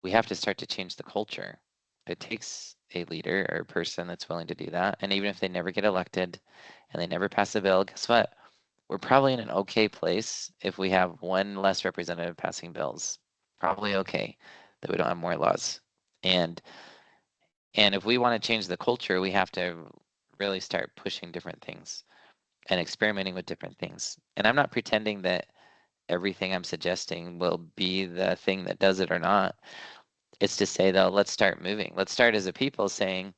we have to start to change the culture. It takes a leader or a person that's willing to do that. And even if they never get elected and they never pass a bill, guess what? We're probably in an okay place if we have one less representative passing bills. Probably okay that we don't have more laws. And if we want to change the culture, we have to really start pushing different things and experimenting with different things. And I'm not pretending that everything I'm suggesting will be the thing that does it or not. It's to say, though, let's start moving. Let's start as a people saying,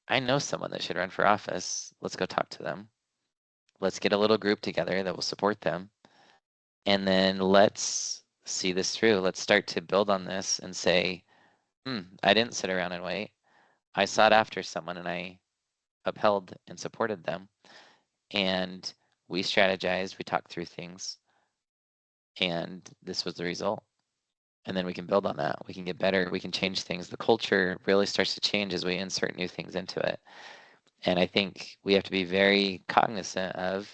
I know someone that should run for office. Let's go talk to them. Let's get a little group together that will support them. And then let's see this through. Let's start to build on this and say, I didn't sit around and wait. I sought after someone and I upheld and supported them. And we strategized, we talked through things. And this was the result. And then we can build on that. We can get better. We can change things. The culture really starts to change as we insert new things into it. And I think we have to be very cognizant of,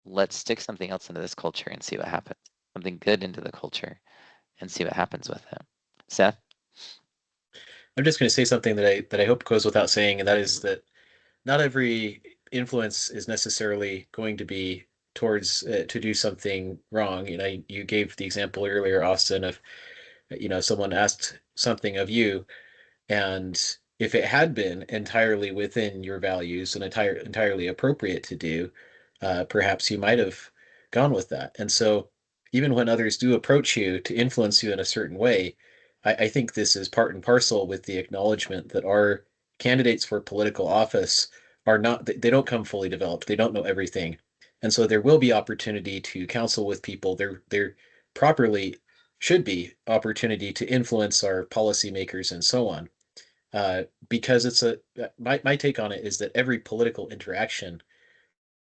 let's stick something else into this culture and see what happens. Something good into the culture and see what happens with it. Seth? I'm just going to say something that I hope goes without saying, and that is that not every influence is necessarily going to be towards to do something wrong. You gave the example earlier, Austin, of someone asked something of you, and if it had been entirely within your values and entirely appropriate to do, perhaps you might have gone with that. And so, even when others do approach you to influence you in a certain way, I think this is part and parcel with the acknowledgement that our candidates for political office are not, they don't come fully developed. They don't know everything. And so there will be opportunity to counsel with people. There properly should be opportunity to influence our policymakers and so on. Because my take on it is that every political interaction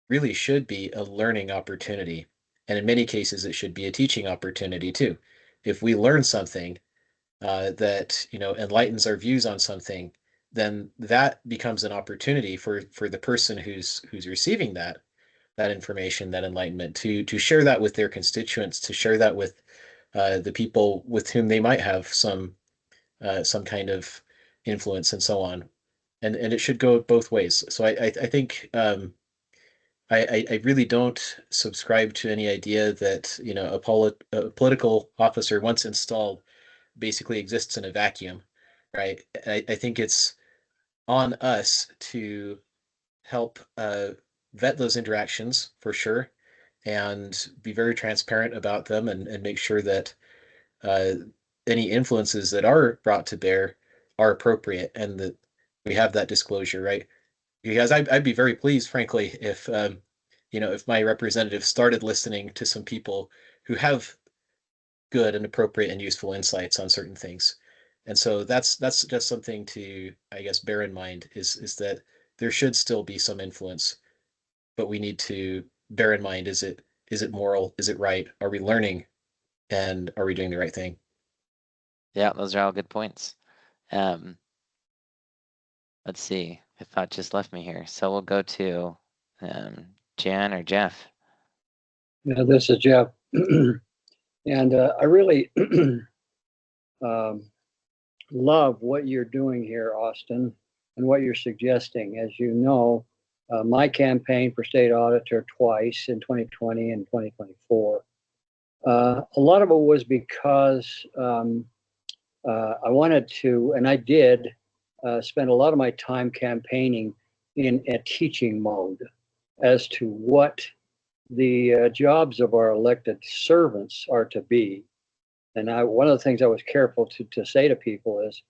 really should be a learning opportunity. And in many cases, it should be a teaching opportunity too. If we learn something that enlightens our views on something, then that becomes an opportunity for the person who's receiving that information, that enlightenment, to share that with their constituents, to share that with the people with whom they might have some kind of influence and so on. And it should go both ways. So I think I really don't subscribe to any idea that a political officer once installed basically exists in a vacuum, right? I think it's on us to help vet those interactions for sure, and be very transparent about them, and make sure that uh, any influences that are brought to bear are appropriate, and that we have that disclosure, right? Because I'd be very pleased, frankly, if my representative started listening to some people who have good and appropriate and useful insights on certain things. And so that's just something to, I guess, bear in mind, is that there should still be some influence, but we need to bear in mind, is it moral? Is it right? Are we learning? And are we doing the right thing? Yeah, those are all good points. Um, let's see. I thought just left me here. So we'll go to Jan or Jeff. Yeah, this is Jeff. And I really love what you're doing here, Austin, and what you're suggesting. As you know, my campaign for state auditor twice in 2020 and 2024. A lot of it was because I wanted to, and I did, spend a lot of my time campaigning in a teaching mode as to what the jobs of our elected servants are to be. And one of the things I was careful to say to people is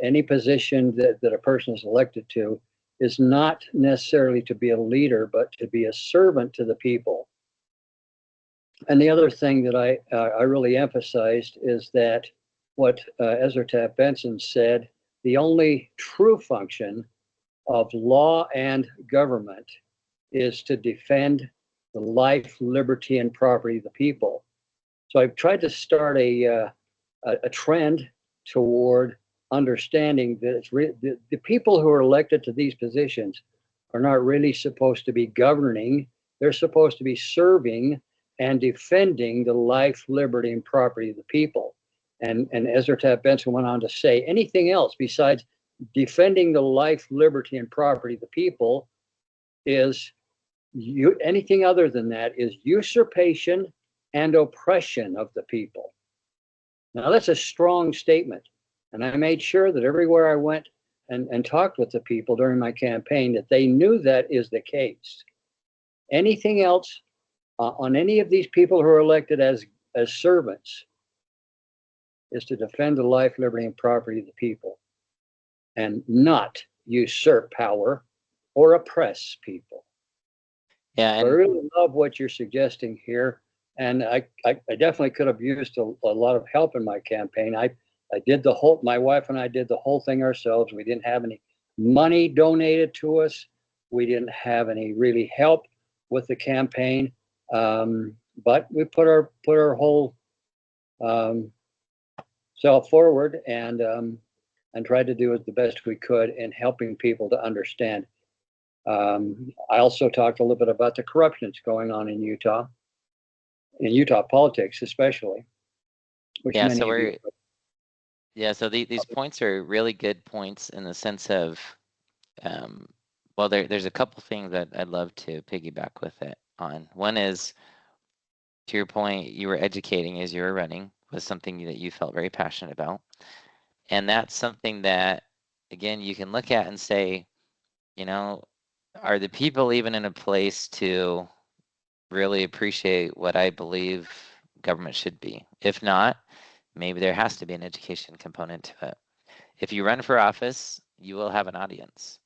any position that a person is elected to is not necessarily to be a leader, but to be a servant to the people. And the other thing that I really emphasized is that what Ezra Taft Benson said, the only true function of law and government is to defend the life, liberty, and property of the people. So I've tried to start a trend toward understanding that the people who are elected to these positions are not really supposed to be governing. They're supposed to be serving and defending the life, liberty, and property of the people. And Ezra Taft Benson went on to say anything else besides defending the life, liberty, and property of the people is anything other than that is usurpation and oppression of the people. Now, that's a strong statement. And I made sure that everywhere I went and talked with the people during my campaign, that they knew that is the case. Anything else on any of these people who are elected as servants is to defend the life, liberty, and property of the people and not usurp power or oppress people. Yeah, So I and really love what you're suggesting here. And I definitely could have used a lot of help in my campaign. I did my wife and I did the whole thing ourselves. We didn't have any money donated to us. We didn't have any really help with the campaign. But we put our whole self forward and tried to do it the best we could in helping people to understand. I also talked a little bit about the corruption that's going on in Utah politics, especially, which yeah, many so of you. so these points are really good points in the sense of, well, there's a couple things that I'd love to piggyback with it on. One is, to your point, you were educating as you were running was something that you felt very passionate about. And that's something that, again, you can look at and say, are the people even in a place to really appreciate what I believe government should be? If not, maybe there has to be an education component to it. If you run for office, you will have an audience.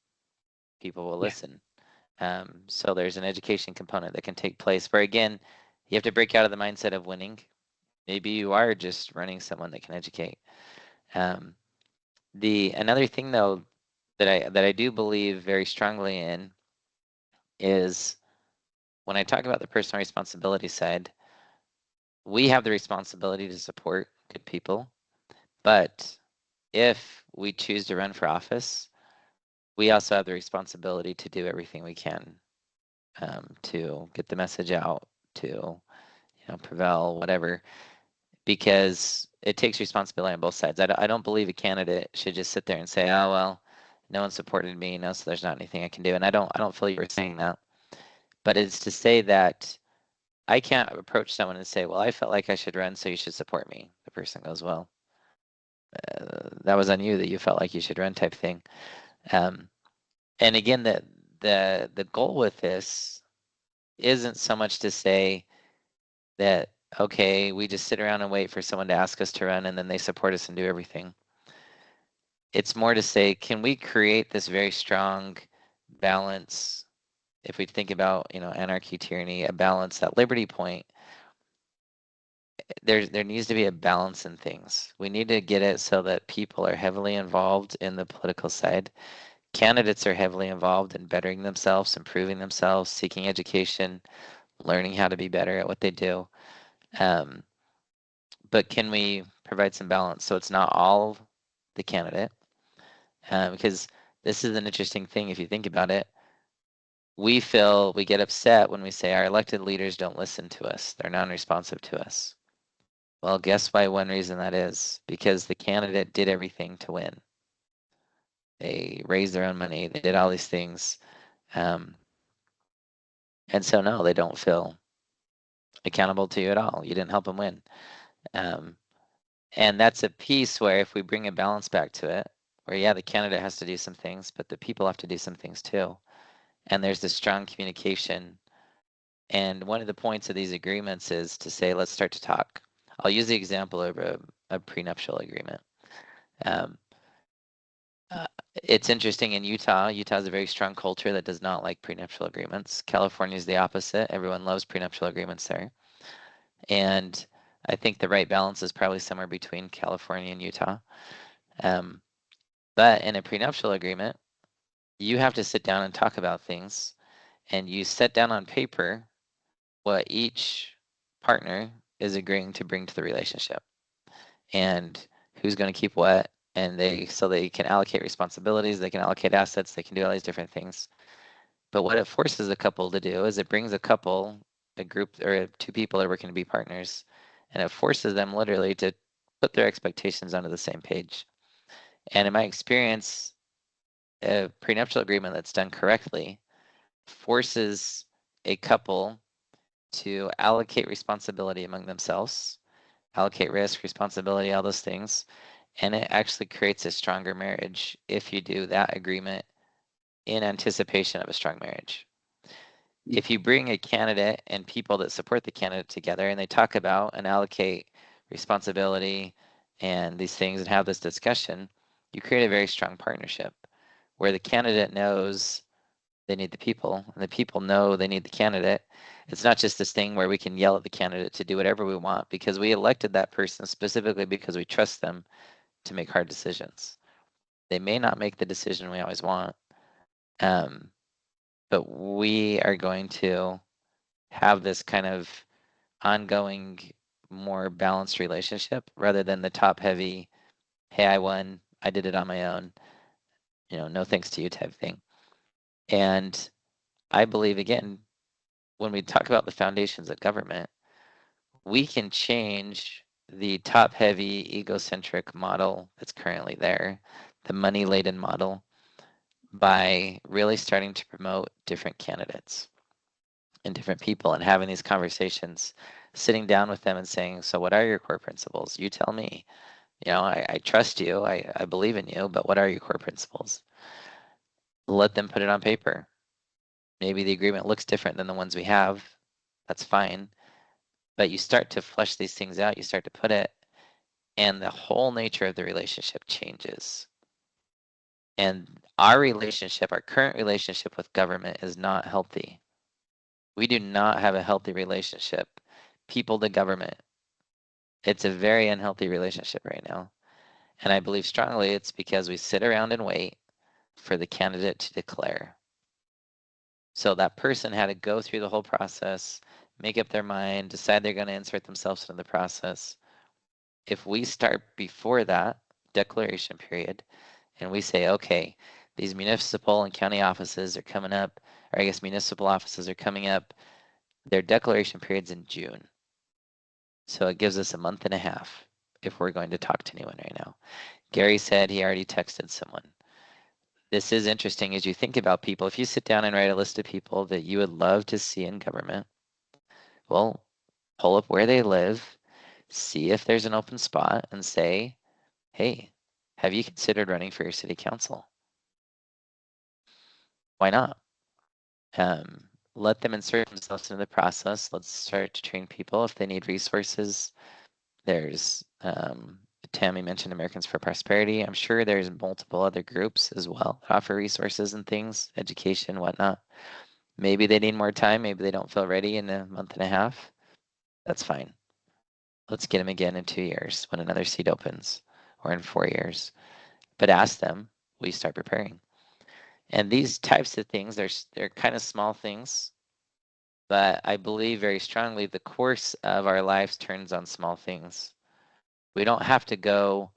People will listen. So there's an education component that can take place where, again, you have to break out of the mindset of winning. Maybe you are just running someone that can educate. Another thing though that I do believe very strongly in is when I talk about the personal responsibility side, we have the responsibility to support good people. But if we choose to run for office, we also have the responsibility to do everything we can to get the message out, to prevail, whatever, because it takes responsibility on both sides. I don't believe a candidate should just sit there and say, "Oh well, no one supported me, no, so there's not anything I can do." And I don't feel you were saying that, but it's to say that I can't approach someone and say, "Well, I felt like I should run, so you should support me." The person goes, "Well, that was on you that you felt like you should run," type thing. And again, the goal with this isn't so much to say that, okay, we just sit around and wait for someone to ask us to run and then they support us and do everything. It's more to say, can we create this very strong balance? If we think about, anarchy, tyranny, a balance, that liberty point, there needs to be a balance in things. We need to get it so that people are heavily involved in the political side. Candidates are heavily involved in bettering themselves, improving themselves, seeking education, learning how to be better at what they do. But can we provide some balance so it's not all the candidate? Because this is an interesting thing if you think about it. We get upset when we say our elected leaders don't listen to us. They're non-responsive to us. Well, guess why one reason that is? Because the candidate did everything to win. They raised their own money. They did all these things. And so, no, they don't feel accountable to you at all. You didn't help them win. And that's a piece where if we bring a balance back to it, where, yeah, the candidate has to do some things, but the people have to do some things too. And there's this strong communication. And one of the points of these agreements is to say, let's start to talk. I'll use the example of a prenuptial agreement. It's interesting in Utah. Utah has a very strong culture that does not like prenuptial agreements. California is the opposite. Everyone loves prenuptial agreements there. And I think the right balance is probably somewhere between California and Utah. But in a prenuptial agreement, you have to sit down and talk about things, and you set down on paper what each partner is agreeing to bring to the relationship and who's going to keep what, and they can allocate responsibilities, they can allocate assets, they can do all these different things. But what it forces a couple to do is it brings a couple, a group, or two people that are working to be partners, and it forces them literally to put their expectations onto the same page. And in my experience, a prenuptial agreement that's done correctly forces a couple to allocate responsibility among themselves, allocate risk, responsibility, all those things. And it actually creates a stronger marriage if you do that agreement in anticipation of a strong marriage. If you bring a candidate and people that support the candidate together and they talk about and allocate responsibility and these things and have this discussion, you create a very strong partnership where the candidate knows they need the people and the people know they need the candidate. It's not just this thing where we can yell at the candidate to do whatever we want because we elected that person specifically because we trust them to make hard decisions. They may not make the decision we always want, but we are going to have this kind of ongoing, more balanced relationship rather than the top heavy, hey, I won, I did it on my own, no thanks to you type thing. And I believe, again, when we talk about the foundations of government, we can change the top heavy egocentric model that's currently there, the money laden model, by really starting to promote different candidates and different people and having these conversations, sitting down with them and saying, so what are your core principles? You tell me. I trust you, I believe in you, but what are your core principles? Let them put it on paper. Maybe the agreement looks different than the ones we have. That's fine. But you start to flesh these things out, you start to put it, and the whole nature of the relationship changes. And our current relationship with government is not healthy. We do not have a healthy relationship, people to government. It's a very unhealthy relationship right now. And I believe strongly it's because we sit around and wait for the candidate to declare. So that person had to go through the whole process, make up their mind, decide they're going to insert themselves into the process. If we start before that declaration period and we say, okay, these municipal and county offices are coming up, or I guess municipal offices are coming up, their declaration period's in June. So it gives us a month and a half if we're going to talk to anyone right now. Gary said he already texted someone. This is interesting as you think about people. If you sit down and write a list of people that you would love to see in government, well, pull up where they live, see if there's an open spot, and say, hey, have you considered running for your city council? Why not? Let them insert themselves into the process. Let's start to train people if they need resources. There's Tammy mentioned Americans for Prosperity. I'm sure there's multiple other groups as well that offer resources and things, education, whatnot. Maybe they need more time. Maybe they don't feel ready in a month and a half. That's fine. Let's get them again in 2 years when another seat opens, or in 4 years. But ask them, will you start preparing? And these types of things, they're kind of small things, but I believe very strongly the course of our lives turns on small things. We don't have to go,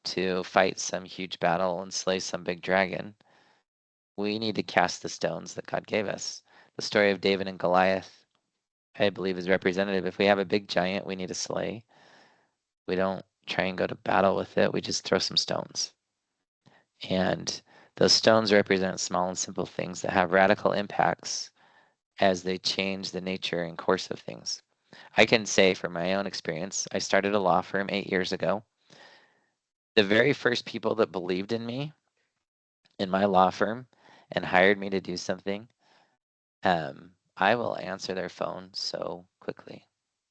to fight some huge battle and slay some big dragon. We need to cast the stones that God gave us. The story of David and Goliath, I believe, is representative. If we have a big giant we need to slay, we don't try and go to battle with it. We just throw some stones. And those stones represent small and simple things that have radical impacts as they change the nature and course of things. I can say from my own experience, I started a law firm 8 years ago. The very first people that believed in me in my law firm and hired me to do something, I will answer their phone so quickly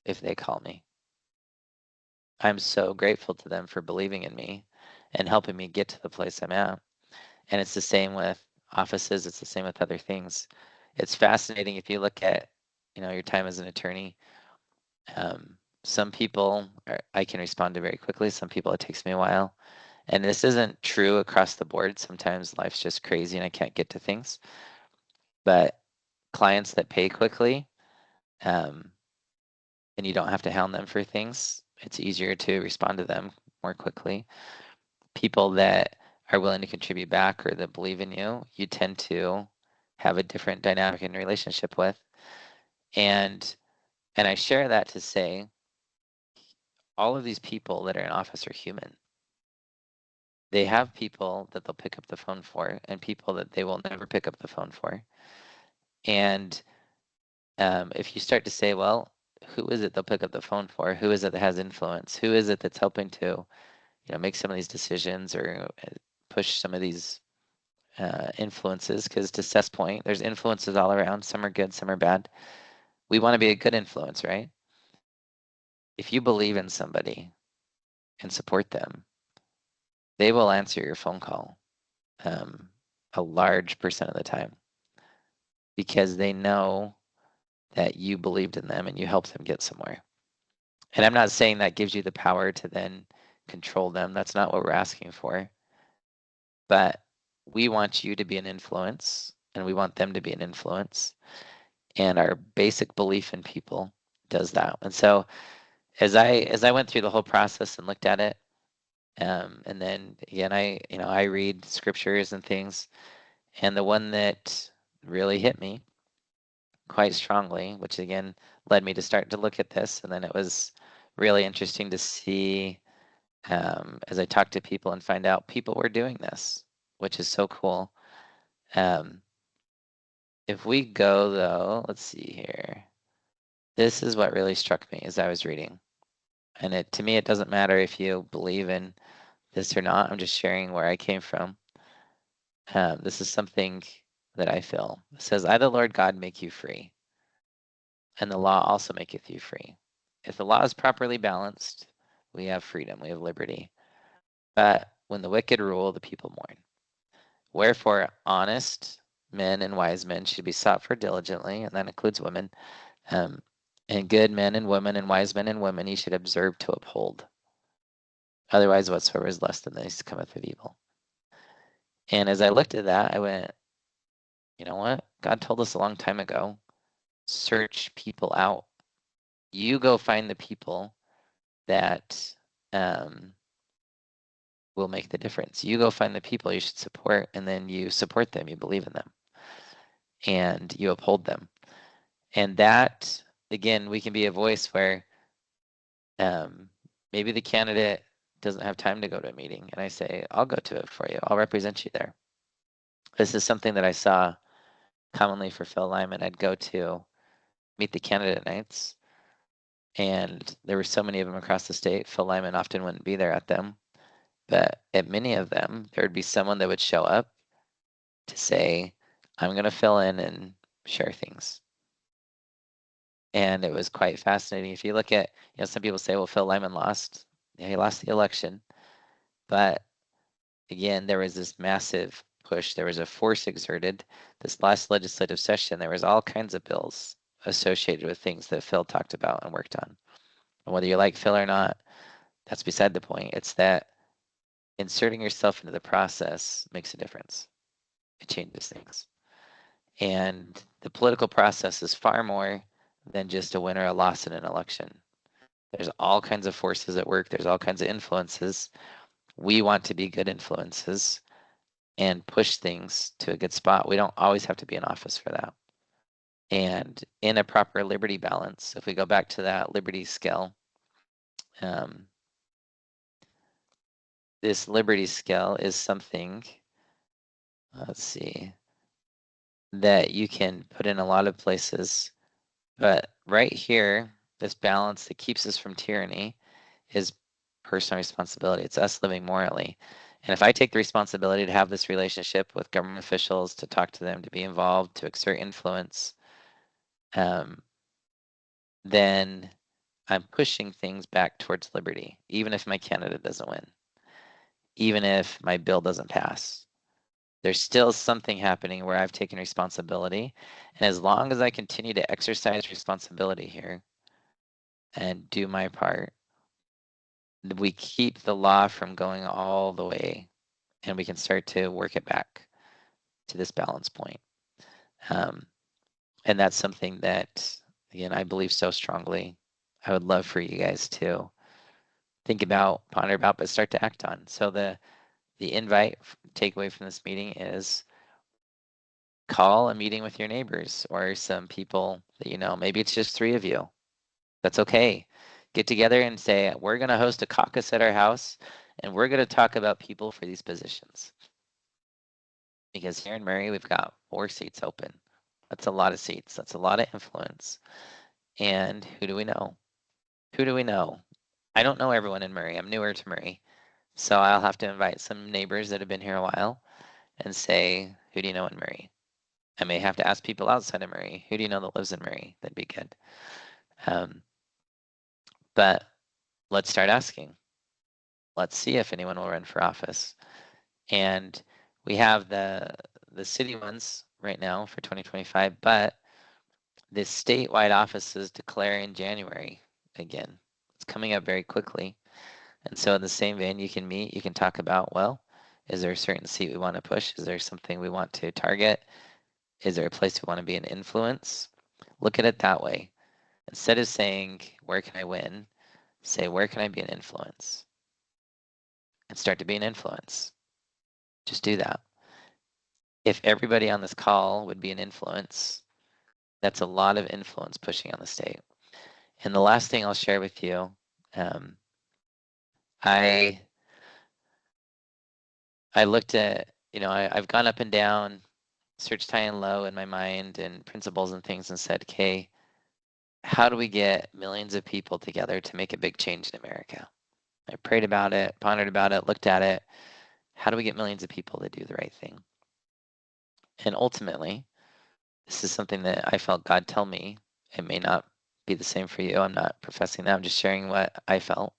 if they call me. I'm so grateful to them for believing in me and helping me get to the place I'm at. And it's the same with offices. It's the same with other things. It's fascinating if you look at, your time as an attorney. Some people I can respond to very quickly. Some people it takes me a while. And this isn't true across the board. Sometimes life's just crazy and I can't get to things. But clients that pay quickly, and you don't have to hound them for things, it's easier to respond to them more quickly. People that are willing to contribute back or that believe in you, you tend to have a different dynamic in relationship with. And I share that to say all of these people that are in office are human. They have people that they'll pick up the phone for and people that they will never pick up the phone for. And if you start to say, well, who is it they'll pick up the phone for? Who is it that has influence? Who is it that's helping to, make some of these decisions or push some of these influences? Because to Seth's point, there's influences all around. Some are good, some are bad. We want to be a good influence, right? If you believe in somebody and support them, they will answer your phone call a large percent of the time because they know that you believed in them and you helped them get somewhere. And I'm not saying that gives you the power to then control them. That's not what we're asking for. But we want you to be an influence and we want them to be an influence. And our basic belief in people does that. And so as I went through the whole process and looked at it, and then again, I read scriptures and things, and the one that really hit me quite strongly, which again led me to start to look at this, and then it was really interesting to see as I talked to people and find out people were doing this, which is so cool. If we go though, let's see here. This is what really struck me as I was reading. And to me, it doesn't matter if you believe in this or not. I'm just sharing where I came from. This is something that I feel. It says, I, the Lord God, make you free, and the law also maketh you free. If the law is properly balanced, we have freedom, we have liberty. But when the wicked rule, the people mourn. Wherefore, honest men and wise men should be sought for diligently, and that includes women. And good men and women and wise men and women ye should observe to uphold. Otherwise, whatsoever is less than this cometh of evil. And as I looked at that, I went, you know what? God told us a long time ago, search people out. You go find the people that will make the difference. You go find the people you should support, and then you support them, you believe in them, and you uphold them. And that, again, we can be a voice where maybe the candidate doesn't have time to go to a meeting, and I say, I'll go to it for you. I'll represent you there. This is something that I saw commonly for Phil Lyman. I'd go to meet the candidate nights, and there were so many of them across the state. Phil Lyman often wouldn't be there at them, but at many of them, there would be someone that would show up to say, I'm going to fill in and share things. And it was quite fascinating. If you look at, some people say, well, Phil Lyman lost. Yeah, he lost the election. But again, there was this massive push. There was a force exerted. This last legislative session, there was all kinds of bills associated with things that Phil talked about and worked on. And whether you like Phil or not, that's beside the point. It's that inserting yourself into the process makes a difference. It changes things. And the political process is far more than just a win or a loss in an election. There's all kinds of forces at work. There's all kinds of influences. We want to be good influences and push things to a good spot. We don't always have to be in office for that. And in a proper liberty balance, if we go back to that liberty scale, this liberty scale is something, let's see, that you can put in a lot of places. But right here, this balance that keeps us from tyranny is personal responsibility. It's us living morally. And if I take the responsibility to have this relationship with government officials, to talk to them, to be involved, to exert influence, then I'm pushing things back towards liberty, even if my candidate doesn't win, even if my bill doesn't pass. There's still something happening where I've taken responsibility. And as long as I continue to exercise responsibility here and do my part, we keep the law from going all the way, and we can start to work it back to this balance point. And that's something that, again, I believe so strongly. I would love for you guys to think about, ponder about, but start to act on. So the invite takeaway from this meeting is call a meeting with your neighbors or some people that you know. Maybe it's just 3 of you. That's okay. Get together and say, we're going to host a caucus at our house, and we're going to talk about people for these positions. Because here in Murray, we've got 4 seats open. That's a lot of seats. That's a lot of influence. And who do we know? Who do we know? I don't know everyone in Murray. I'm newer to Murray. So I'll have to invite some neighbors that have been here a while and say, who do you know in Murray? I may have to ask people outside of Murray, who do you know that lives in Murray? That'd be good. But let's start asking. Let's see if anyone will run for office. And we have the city ones right now for 2025, but the statewide offices declare in January again. It's coming up very quickly. And so in the same vein, you can meet, you can talk about, well, is there a certain seat we want to push? Is there something we want to target? Is there a place we want to be an influence? Look at it that way. Instead of saying, where can I win? Say, where can I be an influence? And start to be an influence. Just do that. If everybody on this call would be an influence, that's a lot of influence pushing on the state. And the last thing I'll share with you, I looked at, I've gone up and down, searched high and low in my mind and principles and things and said, okay, how do we get millions of people together to make a big change in America? I prayed about it, pondered about it, looked at it. How do we get millions of people to do the right thing? And ultimately, this is something that I felt God tell me. It may not be the same for you. I'm not professing that. I'm just sharing what I felt.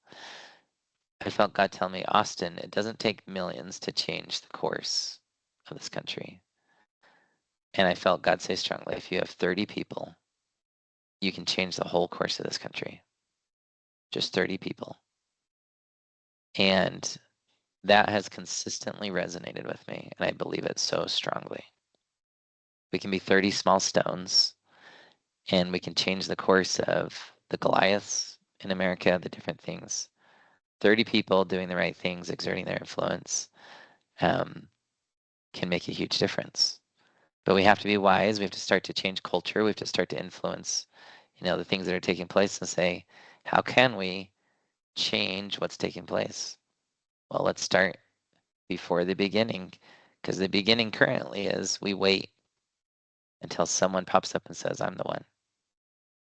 I felt God tell me, Austin, it doesn't take millions to change the course of this country. And I felt God say strongly, if you have 30 people, you can change the whole course of this country. Just 30 people. And that has consistently resonated with me, and I believe it so strongly. We can be 30 small stones, and we can change the course of the Goliaths in America, the different things. 30 people doing the right things, exerting their influence, can make a huge difference. But we have to be wise. We have to start to change culture. We have to start to influence, the things that are taking place and say, how can we change what's taking place? Well, let's start before the beginning, because the beginning currently is we wait until someone pops up and says, I'm the one.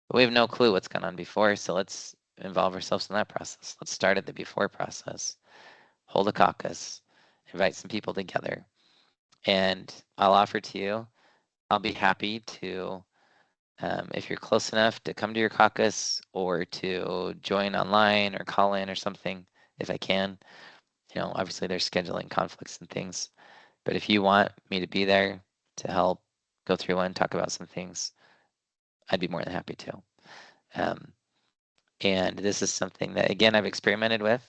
But we have no clue what's gone on before, so let's involve ourselves in that process. Let's start at the before process. Hold a caucus, invite some people together, and I'll offer to you, I'll be happy to, if you're close enough, to come to your caucus or to join online or call in or something if I can. Obviously there's scheduling conflicts and things, but if you want me to be there to help go through one, talk about some things, I'd be more than happy to. And this is something that, again, I've experimented with.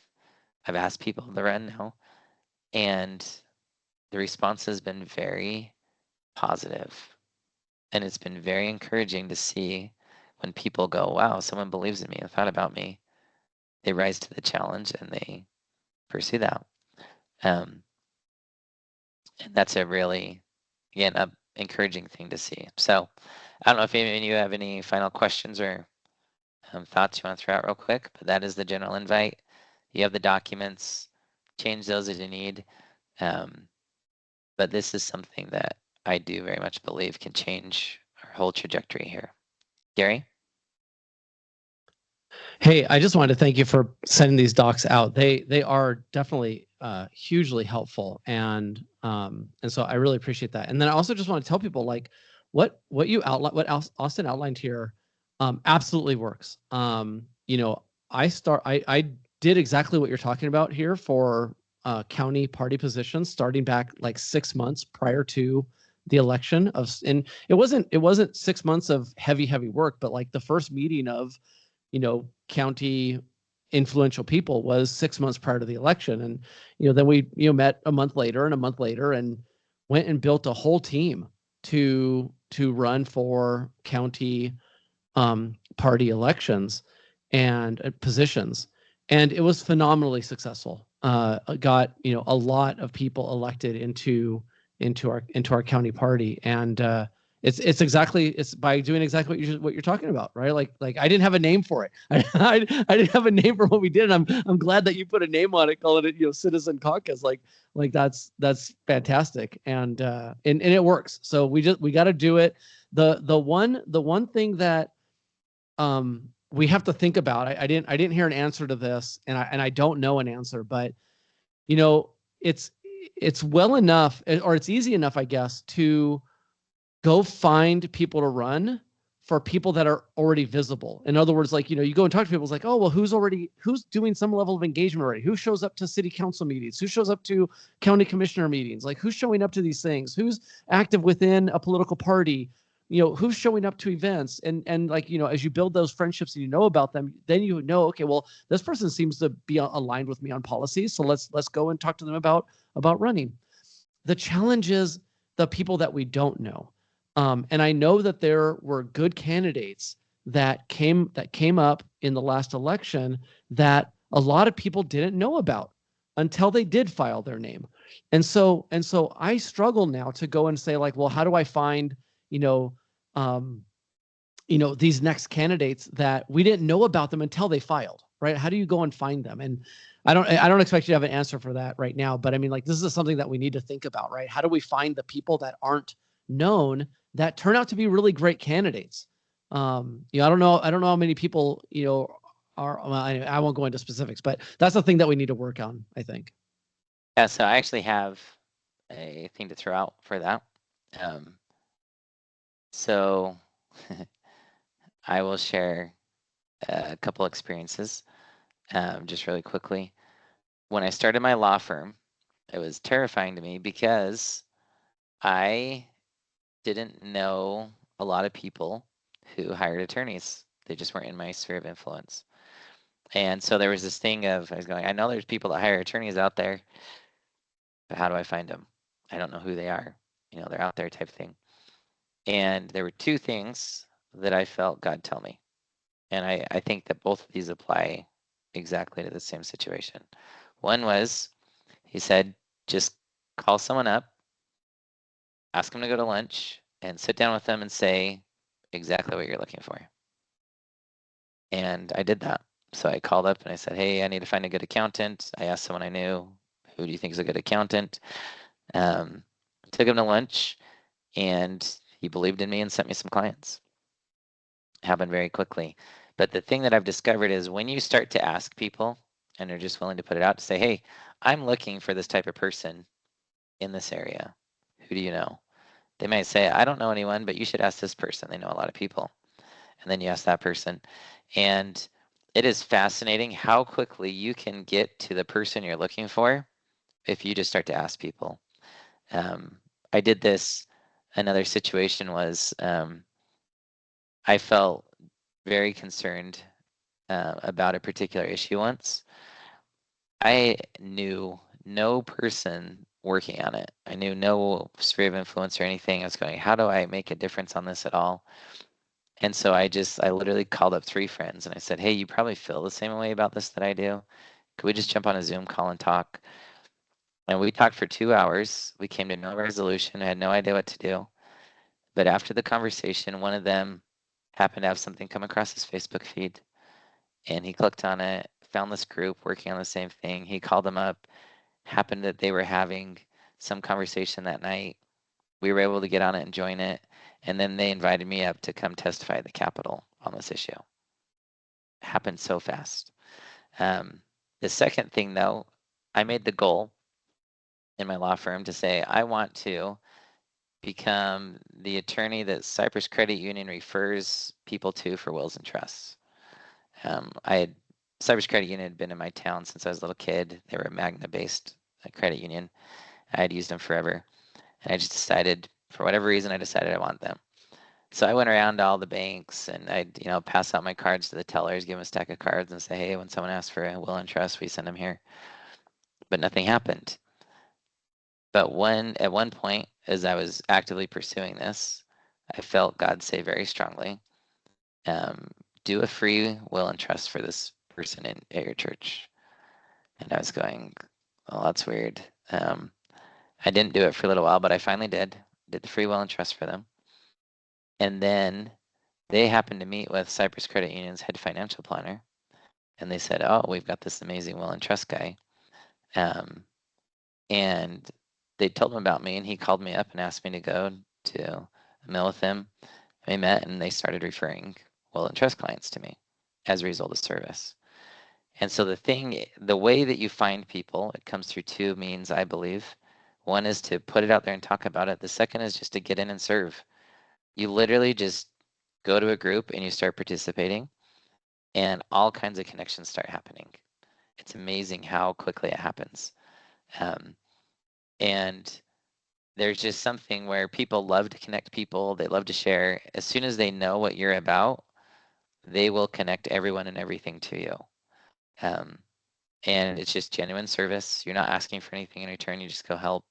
I've asked people to run now, and the response has been very positive. And it's been very encouraging to see when people go, wow, someone believes in me and thought about me. They rise to the challenge and they pursue that. And that's a really, again, a encouraging thing to see. So I don't know if any of you have any final questions or thoughts you want to throw out real quick, but that is the general invite. You have the documents, change those as you need. But this is something that I do very much believe can change our whole trajectory here. Gary? Hey, I just wanted to thank you for sending these docs out. They are definitely hugely helpful, and so I really appreciate that. And then I also just want to tell people like what you outline, what Austin outlined here, absolutely works. I did exactly what you're talking about here for county party positions, starting back like 6 months prior to the election and it wasn't 6 months of heavy work, but like the first meeting of county influential people was 6 months prior to the election. And, then we, met a month later and went and built a whole team to run for county party elections and positions. And it was phenomenally successful. Got, a lot of people elected into our county party. And, it's by doing exactly what you're talking about, right? Like I didn't have a name for it. I didn't have a name for what we did. And I'm glad that you put a name on it, calling it, Citizen Caucus. Like that's fantastic. And it works. So we got to do it. The one thing that we have to think about, I didn't hear an answer to this, and I don't know an answer, but it's well enough, or it's easy enough, I guess, to go find people to run for people that are already visible. In other words, like, you go and talk to people, it's like, oh, well, who's doing some level of engagement already? Who shows up to city council meetings? Who shows up to county commissioner meetings? Like, who's showing up to these things? Who's active within a political party? Who's showing up to events? And like, as you build those friendships and about them, then okay, well, this person seems to be aligned with me on policies. So let's go and talk to them about running. The challenge is the people that we don't know. And I know that there were good candidates that came up in the last election that a lot of people didn't know about until they did file their name. And so I struggle now to go and say like, well, how do I find, these next candidates that we didn't know about them until they filed, right? How do you go and find them? And I don't expect you to have an answer for that right now, but I mean, like, this is something that we need to think about, right? How do we find the people that aren't known that turn out to be really great candidates? I don't know how many people, are, well, I won't go into specifics, but that's the thing that we need to work on, I think. Yeah, so I actually have a thing to throw out for that. So I will share a couple experiences just really quickly. When I started my law firm, it was terrifying to me because I didn't know a lot of people who hired attorneys. They just weren't in my sphere of influence. And so there was this thing of, I was going, I know there's people that hire attorneys out there, but how do I find them? I don't know who they are. They're out there type thing. And there were two things that I felt God tell me. And I think that both of these apply exactly to the same situation. One was, he said, just call someone up, ask them to go to lunch, and sit down with them and say exactly what you're looking for. And I did that. So I called up and I said, hey, I need to find a good accountant. I asked someone I knew, who do you think is a good accountant? Took him to lunch, and he believed in me and sent me some clients. Happened very quickly. But the thing that I've discovered is when you start to ask people and they're just willing to put it out to say, hey, I'm looking for this type of person in this area. Who do you know? They might say, I don't know anyone, but you should ask this person. They know a lot of people. And then you ask that person. And it is fascinating how quickly you can get to the person you're looking for if you just start to ask people. I did this. Another situation was I felt very concerned about a particular issue once. I knew no person working on it. I knew no sphere of influence or anything. I was going, how do I make a difference on this at all? And so I literally called up 3 friends and I said, hey, you probably feel the same way about this that I do. Could we just jump on a Zoom call and talk? And we talked for 2 hours. We came to no resolution. I had no idea what to do. But after the conversation, one of them happened to have something come across his Facebook feed. And he clicked on it, found this group working on the same thing. He called them up, happened that they were having some conversation that night. We were able to get on it and join it. And then they invited me up to come testify at the Capitol on this issue. It happened so fast. The second thing, though, I made the goal in my law firm to say, I want to become the attorney that Cypress Credit Union refers people to for wills and trusts. Cypress Credit Union had been in my town since I was a little kid. They were a Magna-based credit union. I had used them forever. And I just decided, for whatever reason, I decided I want them. So I went around to all the banks and I'd, pass out my cards to the tellers, give them a stack of cards and say, hey, when someone asks for a will and trust, we send them here. But nothing happened. But at one point, as I was actively pursuing this, I felt God say very strongly, do a free will and trust for this person at your church. And I was going, well, that's weird. I didn't do it for a little while, but I finally did the free will and trust for them. And then they happened to meet with Cypress Credit Union's head financial planner. And they said, oh, we've got this amazing will and trust guy. And they told him about me, and he called me up and asked me to go to a meal with him. We met, and they started referring will and trust clients to me as a result of service. And so the way that you find people, it comes through 2 means, I believe. One is to put it out there and talk about it. The second is just to get in and serve. You literally just go to a group and you start participating, and all kinds of connections start happening. It's amazing how quickly it happens. And there's just something where people love to connect people. They love to share. As soon as they know what you're about, they will connect everyone and everything to you. And it's just genuine service. You're not asking for anything in return. You just go help.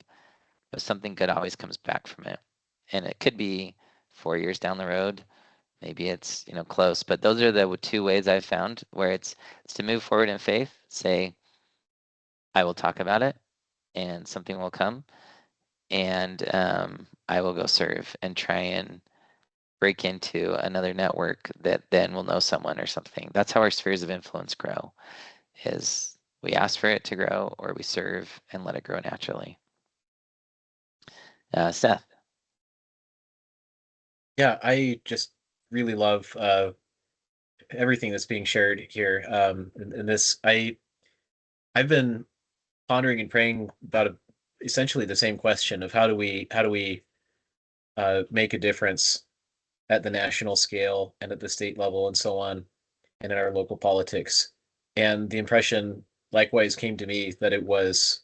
But something good always comes back from it. And it could be 4 years down the road. Maybe it's close. But those are the 2 ways I've found where it's to move forward in faith. Say, I will talk about it, and something will come. And I will go serve and try and break into another network that then will know someone or something. That's how our spheres of influence grow, is we ask for it to grow, or we serve and let it grow naturally. Seth. Yeah, I just really love everything that's being shared here. And this, I've been pondering and praying about essentially the same question of how do we make a difference at the national scale and at the state level and so on, and in our local politics. And the impression likewise came to me that it was,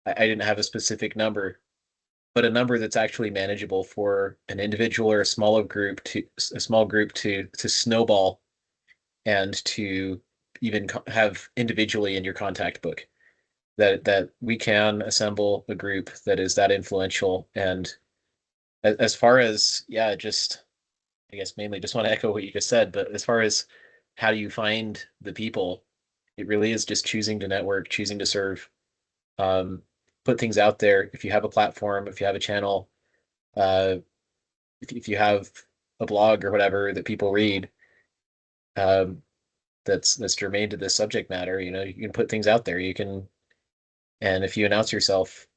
I didn't have a specific number, but a number that's actually manageable for an individual or a small group to snowball and to even have individually in your contact book. That we can assemble a group that is that influential and as far as, yeah, just, I guess mainly just want to echo what you just said, but as far as how do you find the people, it really is just choosing to network, choosing to serve, put things out there. If you have a platform, if you have a channel, uh, if you have a blog or whatever that people read, um, that's germane to this subject matter, you can put things out there. And if you announce yourself,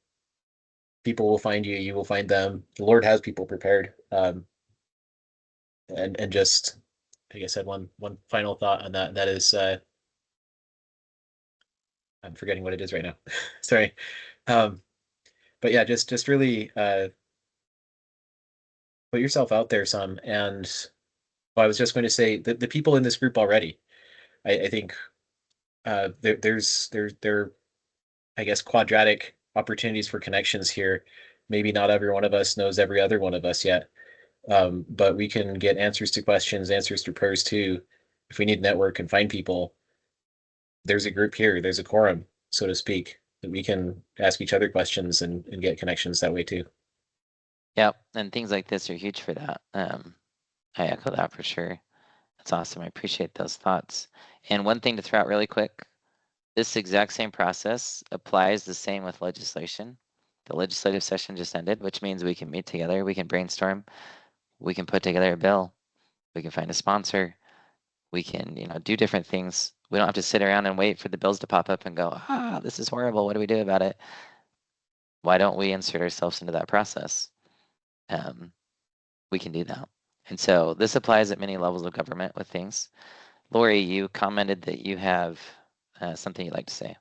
people will find you, you will find them. The Lord has people prepared. And just, I guess I had one final thought on that. And that is, I'm forgetting what it is right now. Sorry. Um, but yeah, just really put yourself out there some. And well, I was just going to say that the people in this group already, I think there I guess quadratic opportunities for connections here. Maybe not every one of us knows every other one of us yet, but we can get answers to questions, answers to prayers too. If we need network and find people, there's a group here, there's a quorum, so to speak, that we can ask each other questions and get connections that way too. Yep, and things like this are huge for that. I echo that for sure. That's awesome. I appreciate those thoughts. And one thing to throw out really quick, this exact same process applies the same with legislation. The legislative session just ended, which means we can meet together, we can brainstorm, we can put together a bill, we can find a sponsor, we can, do different things. We don't have to sit around and wait for the bills to pop up and go, this is horrible. What do we do about it? Why don't we insert ourselves into that process? We can do that. And so this applies at many levels of government with things. Lori, you commented that you have something you'd like to say.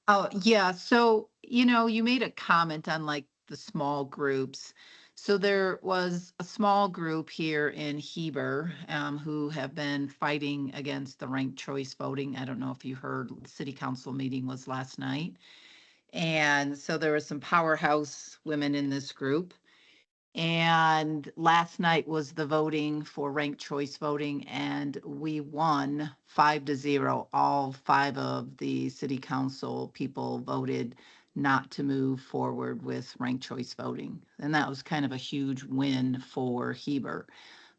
Oh, yeah. So, you made a comment on like the small groups. So there was a small group here in Heber who have been fighting against the ranked choice voting. I don't know if you heard, the city council meeting was last night. And so there were some powerhouse women in this group. And last night was the voting for ranked choice voting, and we won 5-0. All 5 of the city council people voted not to move forward with ranked choice voting. And that was kind of a huge win for Heber.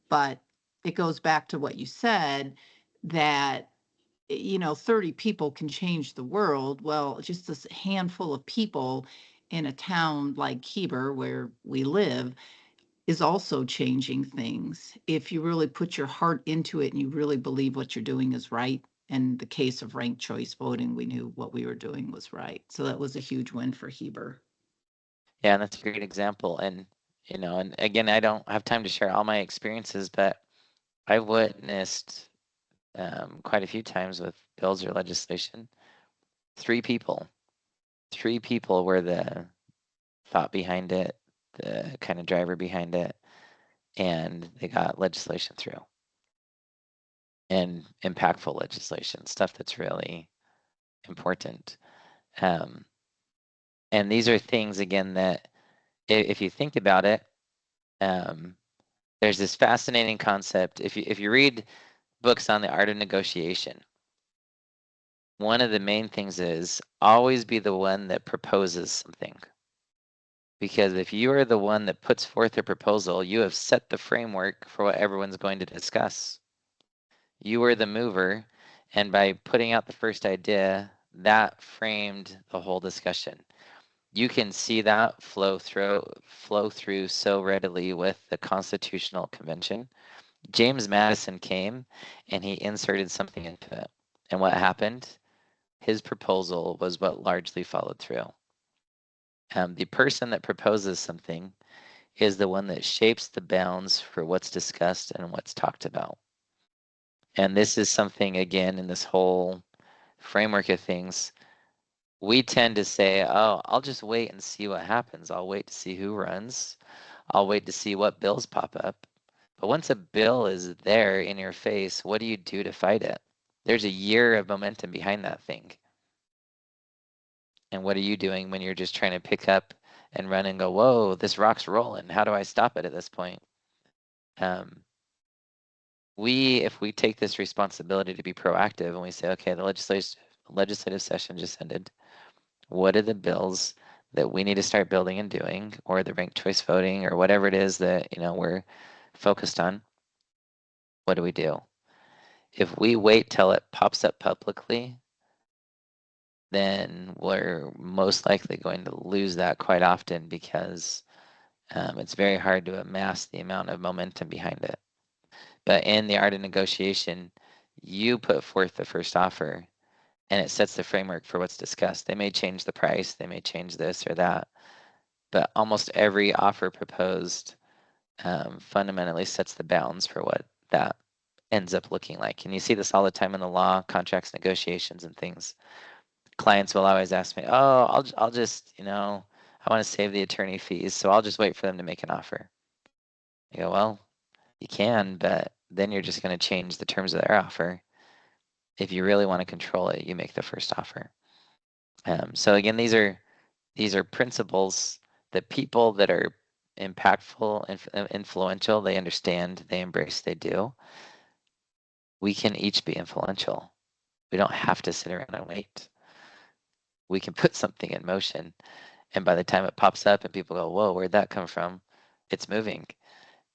But it goes back to what you said, that 30 people can change the world. Well, just a handful of people in a town like Heber, where we live, is also changing things if you really put your heart into it and you really believe what you're doing is right. In the case of ranked choice voting, we knew what we were doing was right. So that was a huge win for Heber. Yeah, and that's a great example. And, and again, I don't have time to share all my experiences, but I've witnessed quite a few times with bills or legislation, 3 people. 3 people were the thought behind it, the kind of driver behind it, and they got legislation through. And impactful legislation, stuff that's really important. And these are things, again, that if you think about it, there's this fascinating concept. If you read books on the art of negotiation, one of the main things is always be the one that proposes something. Because if you are the one that puts forth a proposal, you have set the framework for what everyone's going to discuss. You were the mover, and by putting out the first idea, that framed the whole discussion. You can see that flow through so readily with the Constitutional Convention. James Madison came and he inserted something into it. And what happened? His proposal was what largely followed through. The person that proposes something is the one that shapes the bounds for what's discussed and what's talked about. And this is something, again, in this whole framework of things, we tend to say, oh, I'll just wait and see what happens. I'll wait to see who runs. I'll wait to see what bills pop up. But once a bill is there in your face, what do you do to fight it? There's a year of momentum behind that thing. And what are you doing when you're just trying to pick up and run and go, whoa, this rock's rolling. How do I stop it at this point? If we take this responsibility to be proactive and we say, okay, the legislative session just ended. What are the bills that we need to start building and doing, or the ranked choice voting, or whatever it is that, we're focused on, what do we do? If we wait till it pops up publicly, then we're most likely going to lose that quite often, because it's very hard to amass the amount of momentum behind it. But in the art of negotiation, you put forth the first offer, and it sets the framework for what's discussed. They may change the price, they may change this or that, but almost every offer proposed fundamentally sets the bounds for what that ends up looking like. And you see this all the time in the law, contracts, negotiations, and things. Clients will always ask me, "Oh, I'll just, I want to save the attorney fees, so I'll just wait for them to make an offer." I go, "Well, you can, but then you're just going to change the terms of their offer. If you really want to control it, you make the first offer." So again, these are principles that people that are impactful, influential, they understand, they embrace, they do. We can each be influential. We don't have to sit around and wait. We can put something in motion, and by the time it pops up and people go, "Whoa, where'd that come from?" It's moving,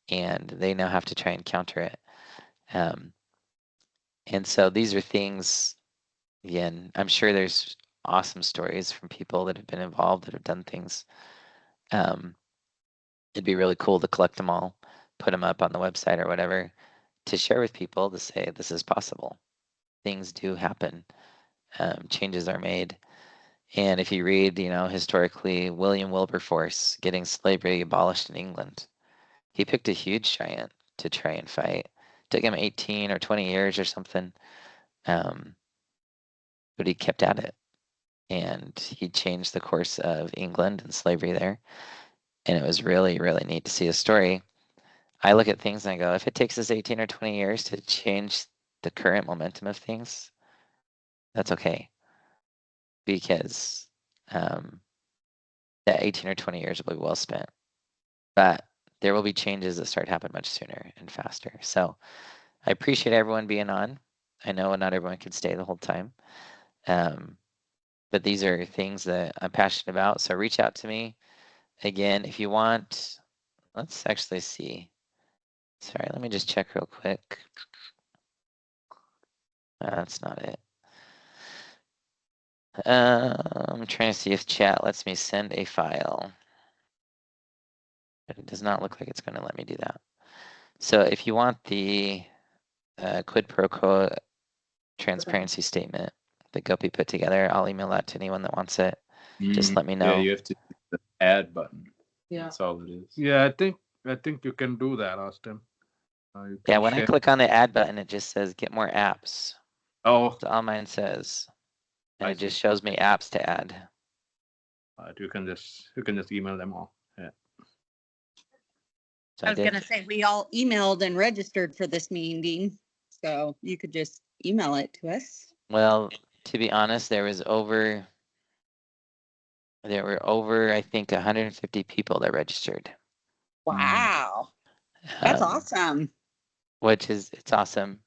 and they now have to try and counter it. And so these are things, again, I'm sure there's awesome stories from people that have been involved, that have done things. It'd be really cool to collect them all, put them up on the website or whatever, to share with people, to say this is possible. Things do happen. Changes are made. And if you read, historically, William Wilberforce getting slavery abolished in England, he picked a huge giant to try and fight. Took him 18 or 20 years or something, but he kept at it. And he changed the course of England and slavery there. And it was really, really neat to see his story. I look at things and I go, if it takes us 18 or 20 years to change the current momentum of things, that's okay. Because that 18 or 20 years will be well spent. But there will be changes that start happening much sooner and faster. So I appreciate everyone being on. I know not everyone could stay the whole time. But these are things that I'm passionate about. So reach out to me. Again, if you want, let's actually see. Sorry, let me just check real quick. That's not it. I'm trying to see if chat lets me send a file. But it does not look like it's going to let me do that. So if you want the quid pro quo transparency statement that Gopi put together, I'll email that to anyone that wants it. Just let me know. Yeah, you have to hit the add button. Yeah. That's all it is. Yeah, I think you can do that, Austin. You Yeah, can when I share- click on the add button, it just says get more apps. Oh, That's all mine says. And I it just see. shows me apps to add. you can just email them all. Yeah. So I was did. gonna say, we all emailed and registered for this meeting, so you could just email it to us. Well, to be honest, there were over, I think, 150 people that registered. Wow, that's Um, awesome. Which it's awesome.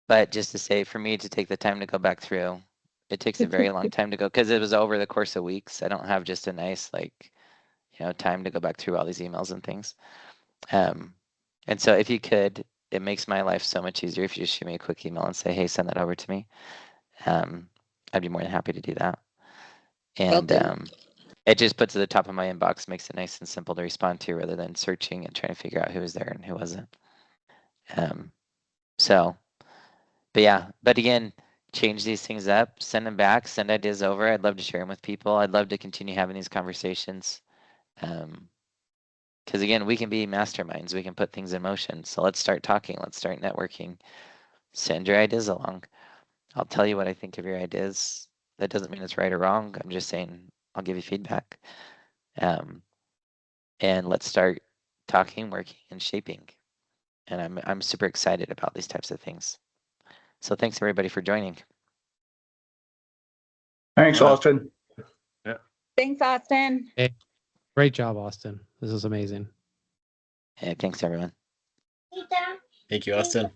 But just to say, for me to take the time to go back through, it takes a very long time to go, because it was over the course of weeks. I don't have just a nice, time to go back through all these emails and things. And so if you could, it makes my life so much easier if you just shoot me a quick email and say, hey, send that over to me. I'd be more than happy to do that. And it just puts it at the top of my inbox, makes it nice and simple to respond to, rather than searching and trying to figure out who was there and who wasn't. But yeah, but again, change these things up, send them back, send ideas over. I'd love to share them with people. I'd love to continue having these conversations. Because again, we can be masterminds, we can put things in motion. So let's start talking, let's start networking. Send your ideas along. I'll tell you what I think of your ideas. That doesn't mean it's right or wrong. I'm just saying I'll give you feedback. And let's start talking, working, and shaping. And I'm super excited about these types of things. So thanks everybody for joining. Thanks, Austin. Thanks, Austin. Hey, great job, Austin. This is amazing. Yeah, thanks everyone. Thank you, Austin.